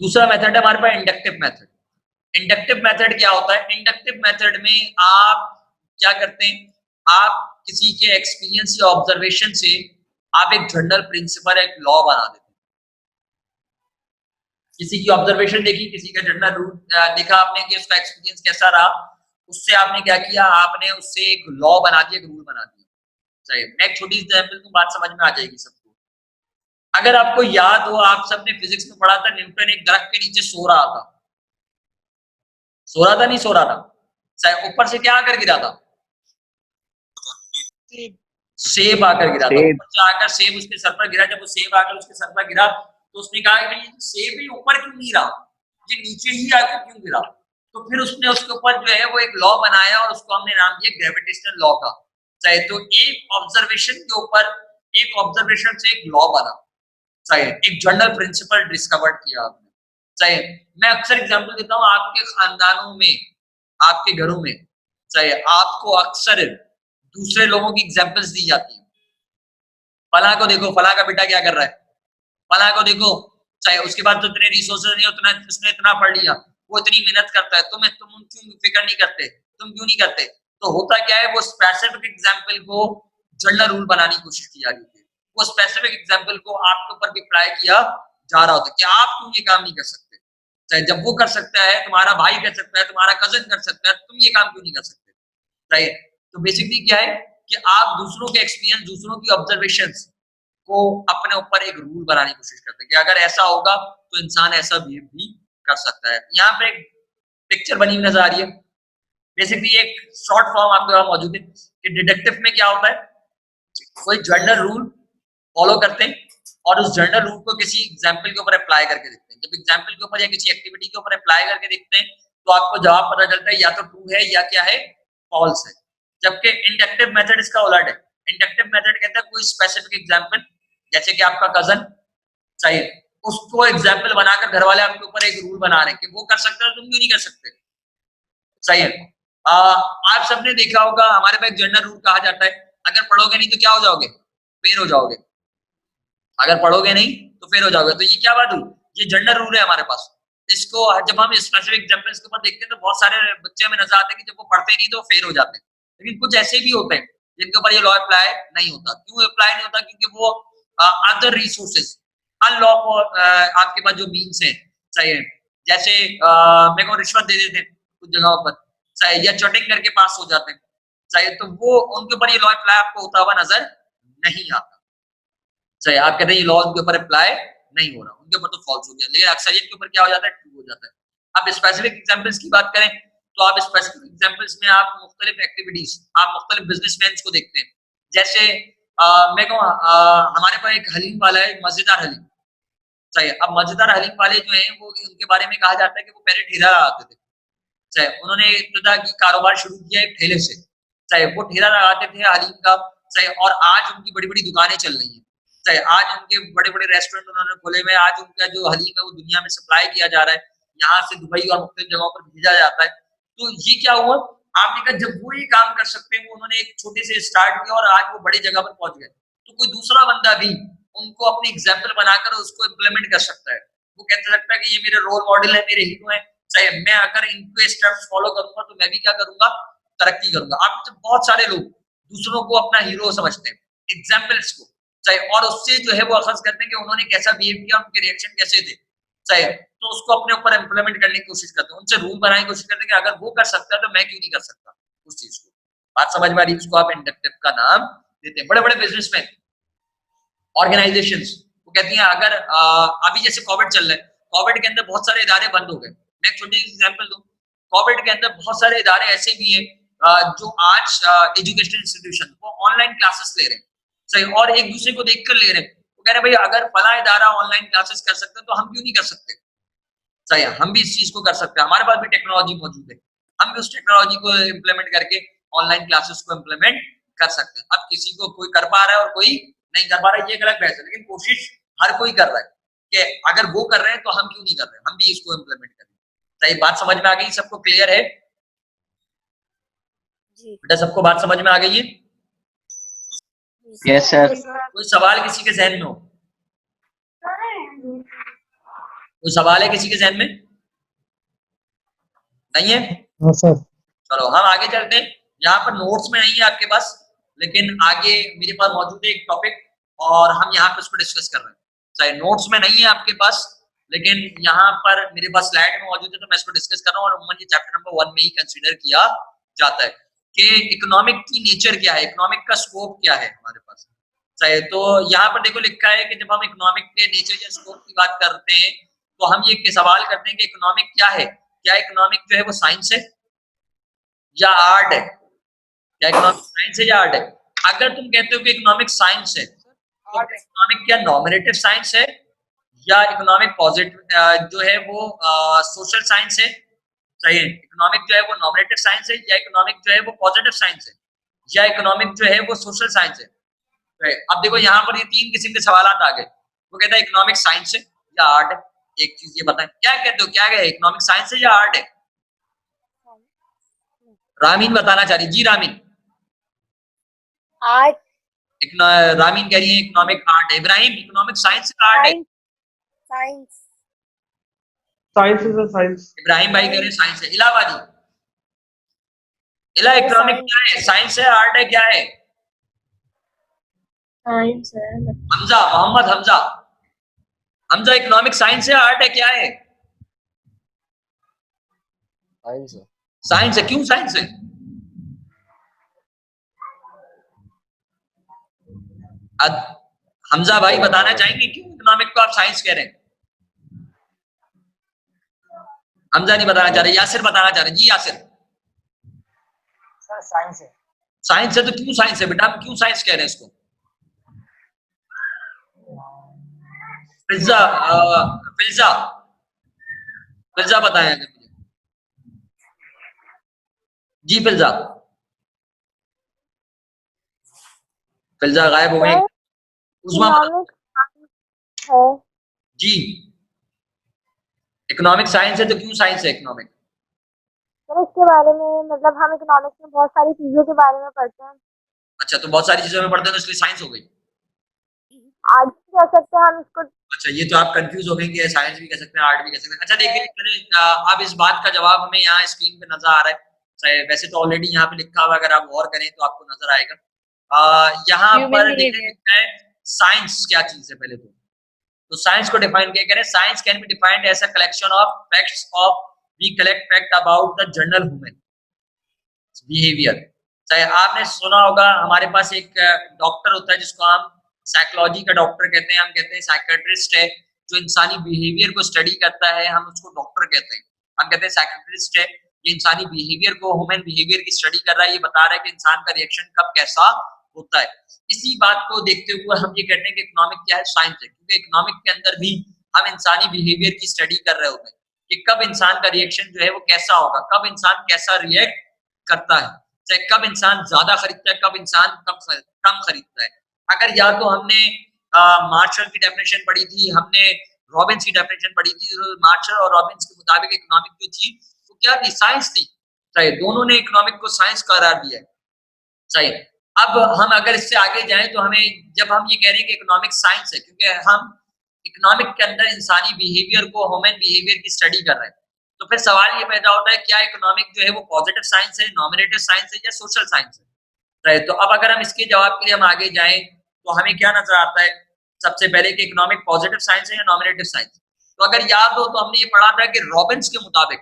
दूसरा मेथड है हमारे पास इंडक्टिव मेथड। इंडक्टिव मेथड क्या होता है? इंडक्टिव मेथड में आप क्या करते हैं, आप किसी के एक्सपीरियंस या ऑब्जर्वेशन से आप एक जनरल प्रिंसिपल, एक लॉ बना देते हैं। किसी की ऑब्जर्वेशन देखी, किसी का जनरल रूल देखा आपने कि उसका एक्सपीरियंस कैसा रहा, उससे आपने क्या किया, आपने उससे एक लॉ बना दिया, एक रूल बना दिया। सही, मैं एक छोटी एग्जांपल दूं, बात समझ में आ जाएगी सबको। अगर आपको याद हो, आप सबने फिजिक्स में पढ़ा था, न्यूटन एक दरख्त के नीचे सो रहा था, सो रहा था नहीं सो रहा था, सही, ऊपर से क्या आकर गिरा था, सेब आकर गिरा था, ऊपर से आकर सेब उसके सर पर गिरा। जब वो सेब आकर उसके सर पर गिरा तो उसने कहा कि सेब ही ऊपर क्यों नहीं रहा, ये नीचे ही आकर क्यों गिरा। तो फिर उसने उसके ऊपर जो है वो एक लॉ बनाया और उसको हमने नाम दिया ग्रेविटेशनल लॉ का। चाहे तो एक ऑब्जर्वेशन के ऊपर, एक ऑब्जर्वेशन से एक लॉ बना, चाहे एक जनरल प्रिंसिपल डिस्कवर किया आपने। चाहे मैं अक्सर एग्जांपल देता हूँ, आपके खानदानों में, आपके घरों में, चाहे आपको अक्सर दूसरे लोगों की एग्जांपल्स दी जाती है। फला को देखो, फला का बेटा क्या कर रहा है, फला को देखो, चाहे उसके बाद तो इतने रिसोर्सेज नहीं, उतना उसने इतना पढ़ लिया, वो इतनी मेहनत करता है, तुम क्यों फिक्र नहीं करते, तुम क्यों नहीं करते। तो होता क्या है, वो स्पेसिफिक एग्जांपल को जनरल रूल बनाने की कोशिश की जा रही है। वो स्पेसिफिक एग्जाम्पल को आपके ऊपर भी अप्लाई किया जा रहा होता है कि आप क्यों ये काम नहीं कर सकते। चाहे जब वो कर सकता है, तुम्हारा भाई कर सकता है, तुम्हारा कजन कर सकता है, तुम ये काम क्यों नहीं कर सकते। राइट, तो बेसिकली क्या है कि आप दूसरों के एक्सपीरियंस, दूसरों की ऑब्जर्वेशंस को अपने ऊपर एक रूल बनाने की कोशिश करते हैं कि अगर ऐसा होगा तो इंसान ऐसा बिहेव भी कर सकता है। यहाँ पे एक पिक्चर बनी हुई नजर आ रही है, बेसिकली एक शॉर्ट फॉर्म आपके पास मौजूद है कि डिडक्टिव में क्या होता है, कोई जनरल रूल फॉलो करते हैं और उस जनरल रूल को किसी एग्जाम्पल के ऊपर अप्लाई करके देखते हैं। जब एग्जाम्पल के ऊपर या किसी एक्टिविटी के ऊपर अप्लाई करके देखते हैं तो आपको जवाब पता चलता है या तो ट्रू है या क्या है, फॉल्स है। जबकि इंडक्टिव मेथड इसका उलट है। इंडक्टिव मेथड के अंदर कोई स्पेसिफिक एग्जाम्पल, जैसे कि आपका कजन चाहिए, उसको एग्जाम्पल बनाकर घर वाले आपके ऊपर एक रूल बना रहे हैं कि वो कर सकते हैं, तुम क्यों नहीं कर सकते। सही है। आप सबने देखा होगा हमारे पास जनरल रूल कहा जाता है, अगर पढ़ोगे नहीं तो क्या हो जाओगे, फेल हो जाओगे। अगर पढ़ोगे नहीं तो फेल हो जाओगे। तो ये क्या बात हुई, ये जनरल रूल है हमारे पास। इसको जब हम स्पेसिफिक एग्जांपल्स के ऊपर देखते हैं तो बहुत सारे बच्चे हमें नजर आते हैं कि जब वो पढ़ते नहीं तो फेल हो जाते हैं। लेकिन कुछ ऐसे भी होते हैं जिनके ऊपर ये लॉ अप्लाई नहीं होता। क्यों अप्लाई नहीं होता, क्योंकि वो अदर रिसोर्सेज अनलॉ आपके पास जो मीन्स है, सही है, जैसे मेरे को रिश्वत दे देते हैं कुछ जगहों पर, सही, या चोटिंग करके पास हो जाते हैं, सही, तो वो उनके ऊपर ये लॉ अप्लाई आपको होता हुआ नजर नहीं आता। सही, आप कहते हैं ये लॉ उनके ऊपर अप्लाई नहीं हो रहा, उनके ऊपर तो फॉल्स हो गया, लेकिन अक्सरियत के ऊपर क्या हो जाता है, ट्रू हो जाता है। अब स्पेसिफिक एग्जांपल्स की बात करें तो आप स्पेसिफिक एग्जांपल्स में आप मुख्तलिफ एक्टिविटीज, आप मुख्तलिफ बिजनेसमैन को देखते हैं। जैसे मैं कहूँ हमारे पास एक हलीम वाला है, मजेदार हलीम। सही, अब मजेदार हलीम वाले जो हैं वो, उनके बारे में कहा जाता है कि वो पहले ठेला लगाते थे। सही, उन्होंने इब्तिदा की कारोबार शुरू किया एक ठेले से। सही, वो ठेला लगाते थे हलीम का। सही, और आज उनकी बड़ी बड़ी दुकानें चल रही हैं। सही, आज उनके बड़े बड़े रेस्टोरेंट उन्होंने खोले हुए। आज उनका जो हलीम है वो दुनिया में सप्लाई किया जा रहा है, यहाँ से दुबई और मुख्तलिफ जगहों पर भेजा जाता है। तो ये क्या हुआ, आपने कहा जब वो ये काम कर सकते हैं, उन्होंने एक छोटे से स्टार्ट किया और आज वो बड़ी जगह पर पहुंच गए, तो कोई दूसरा बंदा भी उनको अपनी एग्जाम्पल बनाकर उसको इम्प्लीमेंट कर सकता है। वो कहते सकता है कि ये मेरे रोल मॉडल है, मेरे हीरो है। सही, मैं अगर इनके स्टेप्स फॉलो करूंगा तो मैं भी क्या करूंगा, तरक्की करूंगा। आप जब बहुत सारे लोग दूसरों को अपना हीरो समझते हैं, एग्जाम्पल्स को, सही, और उससे जो है वो अखज़ करते हैं कि उन्होंने कैसा बिहेव किया, उनके रिएक्शन कैसे थे, सही, तो उसको अपने ऊपर इम्प्लीमेंट करने की कोशिश करते हैं, उनसे रूल बनाने की कोशिश करते हैं कि अगर वो कर सकता है तो मैं क्यों नहीं कर सकता उस चीज को। बात समझ में आ रही है, उसको आप इंडक्टिव का नाम देते हैं। बड़े बड़े बिजनेसमैन, ऑर्गेनाइजेशंस, वो कहती हैं अगर अभी जैसे कोविड चल रहा है, कोविड के अंदर बहुत सारे इदारे बंद हो गए। मैं एक छोटी एग्जांपल दूं, कोविड के अंदर बहुत सारे इदारे ऐसे भी हैं जो आज एजुकेशन इंस्टीट्यूशन वो ऑनलाइन क्लासेस ले रहे हैं, सही, और एक दूसरे को देखकर ले रहे हैं। वो कह रहे हैं भाई अगर फला इदारा ऑनलाइन क्लासेस कर सकते हैं तो हम क्यों नहीं कर सकते। सही, हम भी इस चीज को कर सकते हैं, हमारे पास भी टेक्नोलॉजी मौजूद है, हम भी उस टेक्नोलॉजी को इम्प्लीमेंट करके ऑनलाइन क्लासेस को इम्प्लीमेंट कर सकते हैं। अब किसी को कोई कर पा रहा है और कोई नहीं कर पा रहा है, ये गलत बहस है, लेकिन कोशिश हर कोई कर रहा है कि अगर वो कर रहे हैं तो हम क्यों नहीं कर रहे हैं, हम भी इसको इम्प्लीमेंट करें। सही, बात समझ में आ गई, सबको क्लियर है बेटा, सबको बात समझ में आ गई है? Yes sir. कोई सवाल किसी के जहन में हो, कोई सवाल है किसी के जहन में? नहीं है? हाँ सर। चलो हम आगे चलते हैं। यहाँ पर नोट्स में नहीं है आपके पास, लेकिन आगे मेरे पास मौजूद है एक टॉपिक और हम यहाँ पे उसको डिस्कस कर रहे हैं। चाहे नोट्स में नहीं है आपके पास, लेकिन यहाँ पर मेरे पास स्लाइड में मौजूद है तो मैं इसको डिस्कस कर रहा हूँ। और उम्मन ये चैप्टर नंबर 1 में ही कंसीडर किया जाता है कि इकोनॉमिक की नेचर क्या है, इकोनॉमिक का स्कोप क्या है हमारे पास। चाहे तो यहाँ पर देखो लिखा है कि जब हम इकोनॉमिक के नेचर या स्कोप की बात करते हैं तो हम ये सवाल करते हैं कि इकोनॉमिक क्या है। क्या इकोनॉमिक जो है वो साइंस है या आर्ट है? क्या इकोनॉमिक साइंस है या आर्ट है? अगर तुम कहते हो कि इकोनॉमिक साइंस है तो इकोनॉमिक क्या नॉमिनेटिव साइंस है या इकोनॉमिक पॉजिटिव जो है वो सोशल साइंस है? सही है, इकोनॉमिक जो है वो नॉमिनेटिव साइंस है या इकोनॉमिक जो है वो पॉजिटिव साइंस है या इकोनॉमिक जो है वो सोशल साइंस है? अब देखो यहाँ पर ये 3 किस्म के सवाल आ गए। वो कहता है इकोनॉमिक साइंस है या आर्ट है। एक चीज ये बताएं, क्या कहते हो, क्या है इकोनॉमिक साइंस है या आर्ट है? रामीन बताना चाह रही। जी रामीन। आर्ट। रामीन कह रही है इकोनॉमिक आर्ट है। इब्राहिम, इकोनॉमिक साइंस है आर्ट है? Science. Science is a science. Ibrahim भाई कह रहे हैं साइंस है। इलाहाबादी, इला इकोनॉमिक क्या है, साइंस है आर्ट है क्या है? साइंस है। हमजा, मोहम्मद हमजा। हमजा इकोनॉमिक साइंस है, आर्ट है, क्या है? साइंस है। साइंस है। क्यों साइंस है? हमजा भाई बताना चाहेंगे क्यों इकोनॉमिक को आप साइंस कह रहे हैं? हमजा नहीं बताना चाह रहे, यासिर बताना चाह रहे हैं। जी यासिर। सर साइंस है। साइंस है तो क्यों साइंस है बेटा, हम क्यों साइंस कह रहे हैं इसको? फिजा, फिजा, फिजा बताएं अगर मुझे। जी फिजा। फिजा गायब हो गए। उस्मा इकोनॉमिक है। जी, इकोनॉमिक साइंस है तो क्यों साइंस है इकोनॉमिक? सर इसके बारे में मतलब हम इकोनॉमिक्स में बहुत सारी चीजों के बारे में पढ़ते हैं। अच्छा, तो बहुत सारी चीजों में पढ़ते हैं तो इसलिए साइंस हो गई। आज भी कह सकते हैं हम इसको। अच्छा, ये तो आप कंफ्यूज हो गए कि साइंस भी कह सकते हैं, आर्ट भी कह सकते हैं। अच्छा देखिए, अब इस बात का जवाब हमें यहाँ स्क्रीन पे नजर आ रहा है। वैसे तो ऑलरेडी यहाँ पे लिखा हुआ, अगर आप गौर करें तो आपको नजर आएगा। यहाँ पर देखिए लिखा है साइंस क्या चीज है। पहले तो साइंस को डिफाइन क्या करें? Science can be defined as a collection of facts of we collect fact about the general human behaviour. चाहे आपने सुना होगा, हमारे पास एक डॉक्टर होता है जिसको हम साइकोलॉजी का डॉक्टर कहते हैं, हम कहते हैं साइकेट्रिस्ट है, जो इंसानी बिहेवियर को स्टडी करता है, हम उसको डॉक्टर कहते हैं। हम कहते हैं साइकेट्रिस्ट है, ये इंसानी बिहेवियर को, ह्यूमन बिहेवियर की स्टडी कर रहा है, ये बता रहा है कि इंसान का रिएक्शन कब कैसा होता है। इसी बात को देखते हुए हम ये कहते हैं कि इकोनॉमिक क्या है? साइंस है, क्योंकि इकोनॉमिक के अंदर भी हम इंसानी बिहेवियर की स्टडी कर रहे होते हैं कि कब इंसान का रिएक्शन जो है वो कैसा होगा, कब इंसान कैसा रिएक्ट करता है, चाहे कब इंसान ज्यादा खरीदता है, कब इंसान कम खरीदता है। अगर या तो हमने मार्शल की डेफिनेशन पढ़ी थी, हमने रॉबिन्स की डेफिनेशन पढ़ी थी, तो मार्शल और रॉबिन्स के मुताबिक इकोनॉमिक जो थी वो क्या थी? साइंस थी। सही, दोनों ने इकोनॉमिक को साइंस करार दिया है। सही। अब हम अगर इससे आगे जाएं तो हमें, जब हम ये कह रहे हैं कि इकोनॉमिक साइंस है, क्योंकि हम इकोनॉमिक के अंदर इंसानी बिहेवियर को, ह्यूमन बिहेवियर की स्टडी कर रहे हैं, तो फिर सवाल ये पैदा होता है क्या इकोनॉमिक जो है वो पॉजिटिव साइंस है, नॉमिनेटिव साइंस है या सोशल साइंस है? राइट। तो अब अगर हम इसके जवाब के लिए हम आगे जाएं तो हमें क्या नजर आता है? सबसे पहले कि इकोनॉमिक पॉजिटिव साइंस है या नॉमिनेटिव साइंस? तो अगर याद हो तो हमने ये पढ़ा था कि रॉबिन्स के मुताबिक,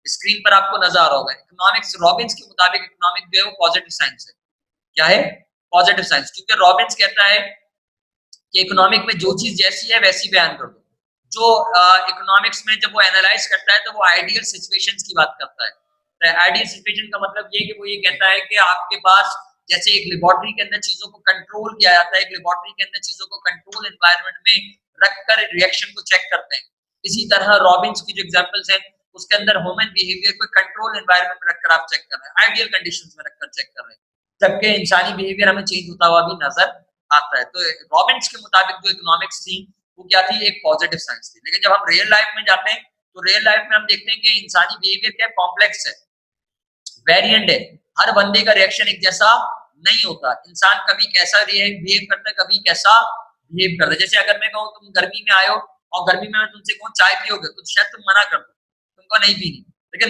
स्क्रीन पर आपको नजर आ रहा होगा, इकोनॉमिक्स रॉबिन्स के मुताबिक इकोनॉमिक जो है वो पॉजिटिव साइंस है। क्या है? Positive science. क्योंकि रॉबिन्स कहता है कि इकोनॉमिक में जो चीज जैसी है वैसी बयान कर दो। जो इकोनॉमिक्स में जब वो एनालाइज करता है तो वो आइडियल सिचुएशंस की बात करता है। तो आइडियल सिचुएशन का मतलब ये कि वो ये कहता है कि आपके पास जैसे एक लेबोरेटरी के अंदर चीजों को कंट्रोल किया जाता है, एक लेबोरेटरी के अंदर चीजों को कंट्रोल एनवायरनमेंट में रखकर रिएक्शन को चेक करते हैं, इसी तरह रॉबिन्स की जो एग्जांपल्स हैं उसके अंदर ह्यूमन बिहेवियर को कंट्रोल एनवायरनमेंट में रखकर आप चेक कर रहे हैं, आइडियल कंडीशंस में रखकर चेक कर रहे हैं, जबकि इंसानी बिहेवियर हमें चेंज होता हुआ भी नजर आता है। तो रॉबिन्स के मुताबिक जो इकोनॉमिक्स थी वो क्या थी? एक पॉजिटिव साइंस थी। लेकिन जब हम रियल लाइफ में जाते हैं तो रियल लाइफ में हम देखते हैं कि इंसानी बिहेवियर क्या कॉम्प्लेक्स है, वेरिएंट है, हर बंदे का रिएक्शन एक जैसा नहीं होता। इंसान कभी कैसा बिहेव करता है, कभी कैसा बिहेव करता है। जैसे अगर मैं कहूँ तुम गर्मी में आयो और गर्मी में मैं तुमसे कहूँ चाय पियोगे तो शायद तुम मना कर दो, तुमको नहीं पीनी। लेकिन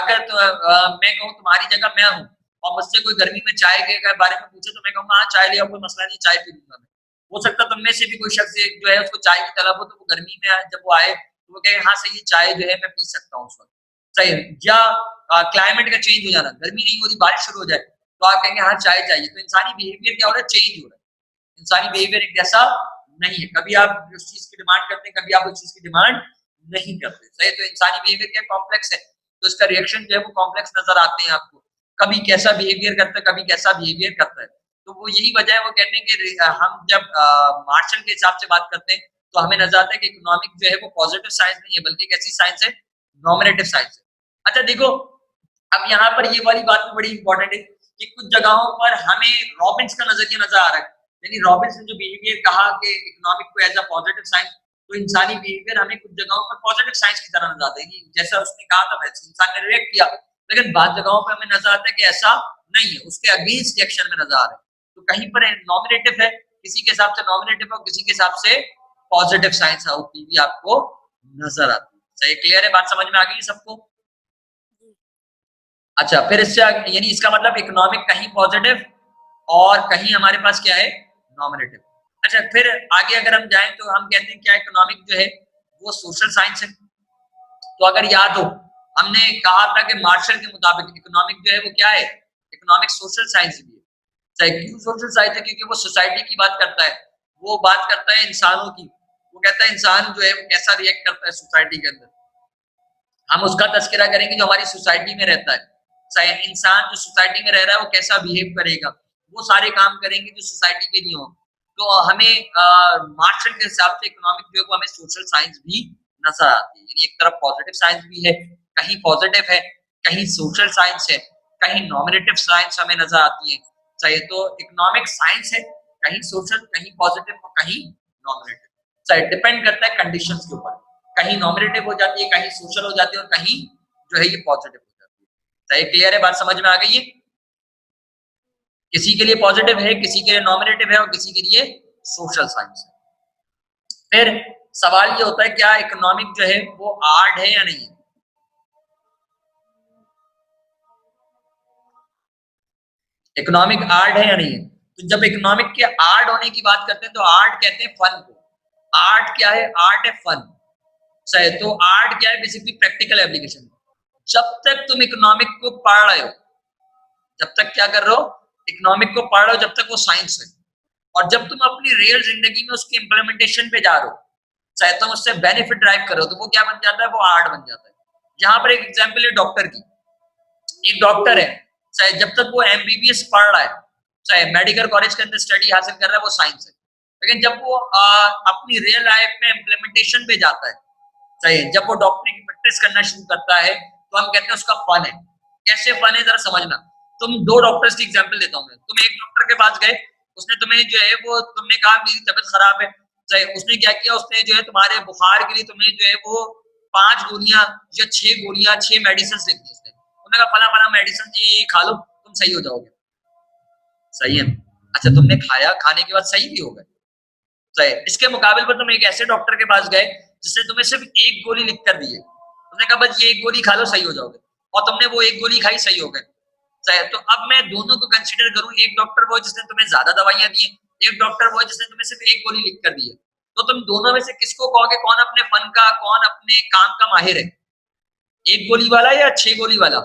अगर मैं कहूँ तुम्हारी जगह मैं हूँ और मुझसे कोई गर्मी में चाय के बारे में पूछे तो मैं कहूँगा हाँ चाय लिया, कोई मसला नहीं, चाय पी लूंगा मैं। हो सकता तुम में से भी कोई शख्स जो है उसको चाय की तलब हो तो वो गर्मी में जब वो आए तो वो कहे हाँ सही है, चाय जो है मैं पी सकता हूँ उस वक्त। सही है। या क्लाइमेट का चेंज हो जाना, गर्मी नहीं हो रही बारिश शुरू हो जाए तो आप कहेंगे हाँ चाय चाहिए। तो इंसानी बिहेवियर क्या हो रहा है? चेंज हो रहा है। इंसानी बिहेवियर एक जैसा नहीं है, कभी आप उस चीज की डिमांड करते हैं, कभी आप उस चीज की डिमांड नहीं करते। सही। तो इंसानी बिहेवियर क्या कॉम्प्लेक्स है, तो इसका रिएक्शन जो है वो कॉम्प्लेक्स नजर आते हैं आपको, कभी कैसा बिहेवियर करता है, कभी कैसा बिहेवियर करता है। तो वो यही वजह है, वो कहते हैं कि हम जब मार्शल के हिसाब से बात करते हैं तो हमें नजर आता है कि इकोनॉमिक जो है वो पॉजिटिव साइंस नहीं है बल्कि कैसी साइंस है? नॉमिनेटिव साइंस है। अच्छा देखो, अब यहाँ पर ये वाली बात भी बड़ी इंपॉर्टेंट है कि कुछ जगहों पर हमें रॉबिन्स का नजरिया नजर आ रहा है, यानी रॉबिन्स ने जो बिहेवियर कहा कि इकोनॉमिक को एज अ पॉजिटिव साइंस, तो इंसानी बिहेवियर हमें कुछ जगहों पर पॉजिटिव साइंस की तरह नजर आता है, जैसा उसने कहा था वैसे इंसान ने रिएक्ट किया। लेकिन बाद जगहों पर हमें नजर आता है कि ऐसा नहीं है, उसके अगेंस्ट रिएक्शन में नजर आ रहा है। तो कहीं पर नॉमिनेटिव है, किसी के हिसाब से नॉमिनेटिव और किसी के हिसाब से पॉजिटिव साइंस होती भी आपको नजर आती है। सही, क्लियर है? बात समझ में आ गई सबको? अच्छा, फिर इससे यानी इसका मतलब इकोनॉमिक कहीं पॉजिटिव और कहीं हमारे पास क्या है? नॉमिनेटिव। अच्छा, फिर आगे अगर हम जाएं तो हम कहते हैं क्या इकोनॉमिक जो है वो सोशल साइंस है। तो अगर याद हो हमने कहा था कि मार्शल के मुताबिक इकोनॉमिक जो है वो क्या है, इकोनॉमिक सोशल साइंस भी है। चाहे क्यों सोशल साइंस है, क्योंकि वो सोसाइटी की बात करता है, वो बात करता है इंसानों की, वो कहता है इंसान जो है वो कैसा रिएक्ट करता है सोसाइटी के अंदर। हम उसका तस्करा करेंगे जो हमारी सोसाइटी में रहता है। चाहे इंसान जो सोसाइटी में रह रहा है वो कैसा बिहेव करेगा, वो सारे काम करेंगे जो सोसाइटी के लिए हो। तो हमें मार्शल के हिसाब से इकोनॉमिक जो है वो हमें सोशल साइंस भी नजर आती है। यानी एक तरफ पॉजिटिव साइंस भी है, कहीं पॉजिटिव है, कहीं सोशल साइंस है, कहीं नॉमिनेटिव साइंस हमें नजर आती है। चाहे तो इकोनॉमिक साइंस है, कहीं सोशल, कहीं पॉजिटिव और कहीं नॉमिनेटिव। चाहे डिपेंड करता है कंडीशंस के ऊपर, कहीं नॉमिनेटिव हो जाती है, कहीं सोशल हो जाती है और कहीं जो है ये पॉजिटिव हो जाती है। चाहे क्लियर है, बात समझ में आ गई है? किसी के लिए पॉजिटिव है, किसी के लिए नॉमिनेटिव है और किसी के लिए सोशल साइंस है। फिर सवाल ये होता है क्या इकोनॉमिक जो है वो आर्ट है या नहीं है? इकोनॉमिक आर्ट है या नहीं है? तो जब इकोनॉमिक के आर्ट होने की बात करते हैं तो आर्ट कहते हैं फन को। आर्ट क्या है? आर्ट है फन। सही, तो आर्ट क्या है? Basically practical application. जब तक तुम इकोनॉमिक को पढ़ रहे हो, जब तक क्या कर रहे हो, इकोनॉमिक को पढ़ रहे हो, जब तक वो साइंस है। और जब तुम अपनी रियल जिंदगी में उसके इम्प्लीमेंटेशन पे जा रहे हो, चाहे तुम उससे बेनिफिट ड्राइव करो, तो वो क्या बन जाता है? वो आर्ट बन जाता है। यहाँ पर एक एग्जांपल है डॉक्टर की। एक डॉक्टर है, चाहे जब तक वो एमबीबीएस पढ़ रहा है, चाहे मेडिकल कॉलेज के अंदर स्टडी हासिल कर रहा है, वो साइंस है। लेकिन जब वो अपनी रियल लाइफ में इम्प्लीमेंटेशन पे जाता है, चाहे जब वो डॉक्टरी की प्रैक्टिस करना शुरू करता है, तो हम कहते हैं उसका फन है। कैसे फन है जरा समझना। तुम दो डॉक्टर्स की एग्जांपल देता हूं मैं। तुम एक डॉक्टर के पास गए, उसने तुम्हें जो है वो, तुमने कहा मेरी तबीयत खराब है, चाहे उसने क्या किया, उसने जो है तुम्हारे बुखार के लिए तुम्हें जो है वो 5 गोलियां या 6 गोलियां, 6 मेडिसिन लिख दी उसने। उन्होंने कहा फला फला मेडिसिन जी खा लो, तुम सही हो जाओगे। सही है। अच्छा, तुमने खाया, खाने के बाद सही भी हो गए। सही। इसके मुकाबले पर तुम एक ऐसे डॉक्टर के पास गए जिसने तुम्हें सिर्फ एक गोली लिख कर दी है, उसने कहा बस ये एक गोली खा लो सही हो जाओगे, और तुमने वो एक गोली खाई, सही हो गए। सही। तो अब मैं दोनों को कंसीडर करूं, एक डॉक्टर वो जिसने तुम्हें ज्यादा दवाइयां दी है, एक डॉक्टर वो जिसने तुम्हें सिर्फ एक गोली लिख कर दी है। तो तुम दोनों में से किसको कहोगे कौन अपने फन का, कौन अपने काम का माहिर है? एक गोली वाला या 6 गोली वाला?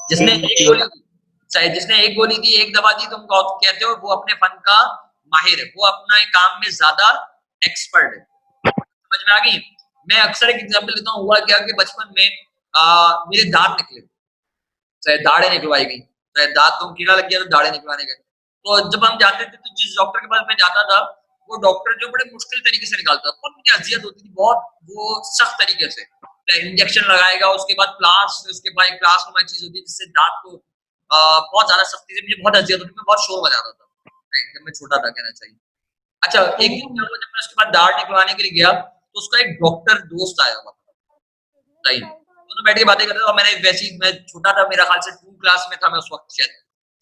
जिसने एक गोली दी। चाहे जिसने एक गोली दी, एक दवा दी, तुम कहते हो वो अपने फन का माहिर है, वो अपना काम में ज्यादा एक्सपर्ट है। समझ में आ गई? मैं अक्सर एक एग्जांपल देता हूँ। हुआ क्या कि बचपन में मेरे दांत निकले, चाहे दाढ़ें निकलवाई गई, चाहे दांत तुम कीड़ा लग गया तो दाढ़ें निकलवाने गए। तो जब हम जाते थे तो जिस डॉक्टर के पास मैं जाता था, वो डॉक्टर जो बड़े मुश्किल तरीके से निकालता था, और मुझे अजियत होती थी बहुत, वो सख्त तरीके से इंजेक्शन लगाएगा, उसके बाद प्लास, उसके बाद एक प्लास नुमा चीज होती है जिससे दांत को बहुत ज्यादा सख्ती से, मुझे बहुत अजियत होती थी, मैं बहुत शोर बजाता था जब मैं छोटा था, कहना चाहिए। अच्छा, एक दिन क्या हुआ, जब मैं उसके बाद दाढ़ निकलवाने के लिए गया तो उसका एक डॉक्टर दोस्त आया हुआ था। सही। दोनों बैठ के बातें कर रहे थे, और मैंने वैसे ही, मैं छोटा था, मेरा ख्याल से 2 क्लास में था मैं उस वक्त शायद,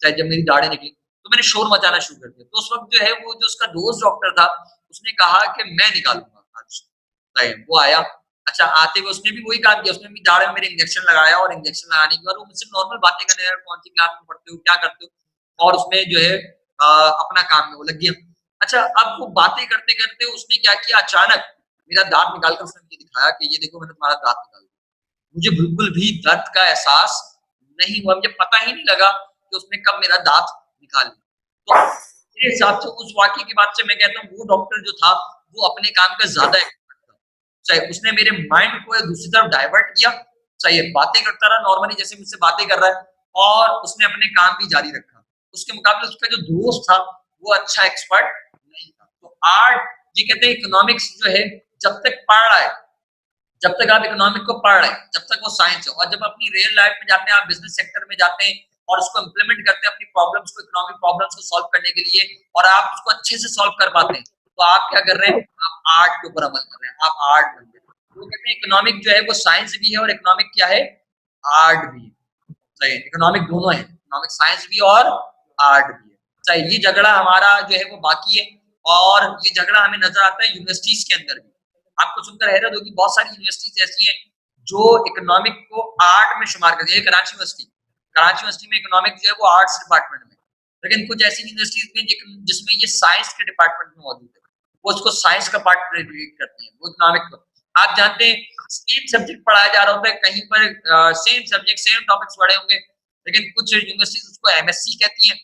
शायद जब मेरी दाढ़ें निकली, तो मैंने शोर मचाना शुरू कर दिया। तो उस वक्त जो है वो जो उसका दोस्त डॉक्टर था, उसने कहा कि मैं निकालूंगा आज। सही। वो आया। अच्छा, आते हुए उसने भी वही काम किया, उसने भी दाढ़ में मेरे इंजेक्शन लगाया, और इंजेक्शन लगाने के बाद वो मुझसे नॉर्मल बातें करने लगा, कौन सी क्लास में पढ़ते हो, क्या करते हो, और उसमें जो है अपना काम में वो लग गया। अच्छा, अब वो बातें करते करते उसने क्या किया, अचानक मेरा दांत निकालकर उसने मुझे दिखाया कि ये देखो मैंने तुम्हारा दांत निकाल दिया। मुझे बिल्कुल भी दर्द का एहसास नहीं हुआ, मुझे पता ही नहीं लगा कि उसने कब मेरा दांत निकाल लिया। तो मेरे हिसाब से उस वाकये के बाद से मैं कहता हूँ वो डॉक्टर जो था वो अपने काम का ज्यादा एक्सपर्ट था। चाहे उसने मेरे माइंड को दूसरी तरफ डाइवर्ट किया, चाहे बातें करता रहा नॉर्मली जैसे मुझसे बातें कर रहा है, और उसने अपने काम भी जारी रखा। उसके मुकाबले उसका जो दोस्त था वो अच्छा एक्सपर्ट नहीं था। तो आर्ट, ये कहते हैं इकोनॉमिक्स जो है जब तक पढ़ रहा है, जब तक आप इकोनॉमिक को पढ़ रहे हैं, जब तक वो साइंस है, और जब अपनी रियल लाइफ में जाते हैं, आप बिजनेस सेक्टर में जाते हैं और उसको इम्प्लीमेंट करते हैं अपनी प्रॉब्लम्स को, इकोनॉमिक प्रॉब्लम्स को सॉल्व करने के लिए, और आप उसको अच्छे से सॉल्व कर पाते हैं, तो आप क्या कर रहे हैं, आप आर्ट के ऊपर अमल कर रहे हैं, आप आर्ट बन गए। वो कहते हैं इकोनॉमिक जो है वो साइंस भी है, और इकोनॉमिक क्या है, आर्ट भी है। सही। इकोनॉमिक दोनों है, इकोनॉमिक साइंस भी और आर्ट भी है। सही। ये झगड़ा हमारा जो है वो बाकी है, और ये झगड़ा हमें नजर आता है यूनिवर्सिटीज के अंदर भी। आपको सुनकर हैरत होगी, बहुत सारी यूनिवर्सिटीज ऐसी हैं जो इकोनॉमिक को आर्ट में शुमार करती है। कराची यूनिवर्सिटी में इकोनॉमिक जो है वो आर्ट्स डिपार्टमेंट में, लेकिन कुछ ऐसी यूनिवर्सिटीज में जिसमें ये साइंस के डिपार्टमेंट में मौजूद है, वो उसको साइंस का पार्ट ट्रीट करती है, वो इकोनॉमिक को। आप जानते हैं सेम सब्जेक्ट पढ़ाया जा रहा होता है, कहीं पर सेम सब्जेक्ट सेम टॉपिक्स पढ़े होंगे, लेकिन कुछ यूनिवर्सिटीज उसको एमएससी कहती हैं,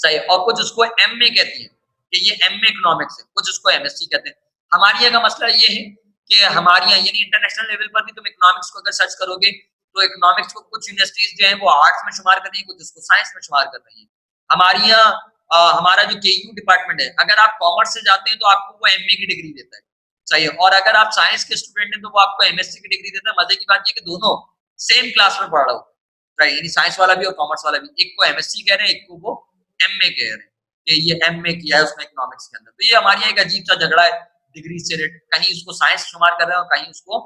सही, और कुछ उसको एमए कहती हैं कि ये एमए इकोनॉमिक्स है, कुछ उसको एमएससी कहते हैं। हमारे यहाँ का मसला ये है कि हमारे यहाँ यानी इंटरनेशनल लेवल पर भी तुम इकोनॉमिक्स को अगर सर्च करोगे तो इकोनॉमिक्स को कुछ यूनिवर्सिटीज जो है वो आर्ट्स में शुमार कर रही है, कुछ उसको साइंस में शुमार कर रही है। हमारे यहाँ हमारा जो केयू डिपार्टमेंट है, अगर आप कॉमर्स से जाते हैं तो आपको वो एमए की डिग्री देता है, सही है, और अगर आप साइंस के स्टूडेंट हैं तो वो आपको एमएससी की डिग्री देता है। मजे की बात ये कि दोनों सेम क्लास में पढ़ रहा हो, राइट, यानी साइंस वाला भी और कॉमर्स वाला भी, एक को एमएससी कह रहे हैं, एक को वो एमए कह रहे हैं कि ये एमए किया है उसने इकोनॉमिक्स के अंदर। तो ये हमारे यहाँ एक अजीब सा झगड़ा है डिग्री से रिलेटेड, कहीं उसको साइंस शुमार कर रहे हैं और कहीं उसको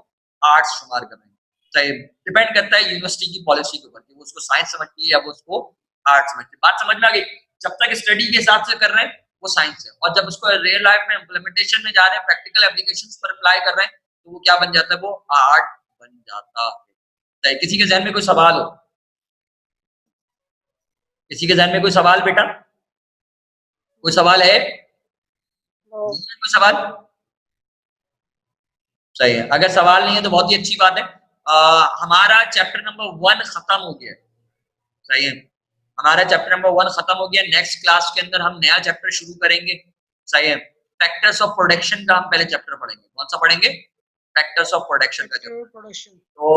आर्ट्स शुमार कर रहे हैं। सही, डिपेंड करता है यूनिवर्सिटी की पॉलिसी के ऊपर कि वो उसको साइंस समझती है या वो उसको आर्ट्स समझती है। बात समझ में आ गई? जब तक स्टडी के हिसाब से कर रहे हैं वो साइंस है, और जब उसको रियल लाइफ में इम्प्लीमेंटेशन में जा रहे हैं, प्रैक्टिकल एप्लीकेशंस पर अप्लाई कर रहे हैं, तो वो क्या बन जाता है, वो आर्ट बन जाता है। किसी के जहन में कोई सवाल हो? किसी के जहन में कोई सवाल बेटा? कोई सवाल है? कोई सवाल? सही है, अगर सवाल नहीं है तो बहुत ही अच्छी बात है। हमारा चैप्टर नंबर 1 खत्म हो गया, सही है, हमारा चैप्टर नंबर 1 खत्म हो गया। नेक्स्ट क्लास के अंदर हम नया चैप्टर शुरू करेंगे, सही है, फैक्टर्स ऑफ प्रोडक्शन का हम पहले चैप्टर पढ़ेंगे। कौन सा पढ़ेंगे? फैक्टर्स ऑफ प्रोडक्शन का चैप्टर। प्रोडक्शन। तो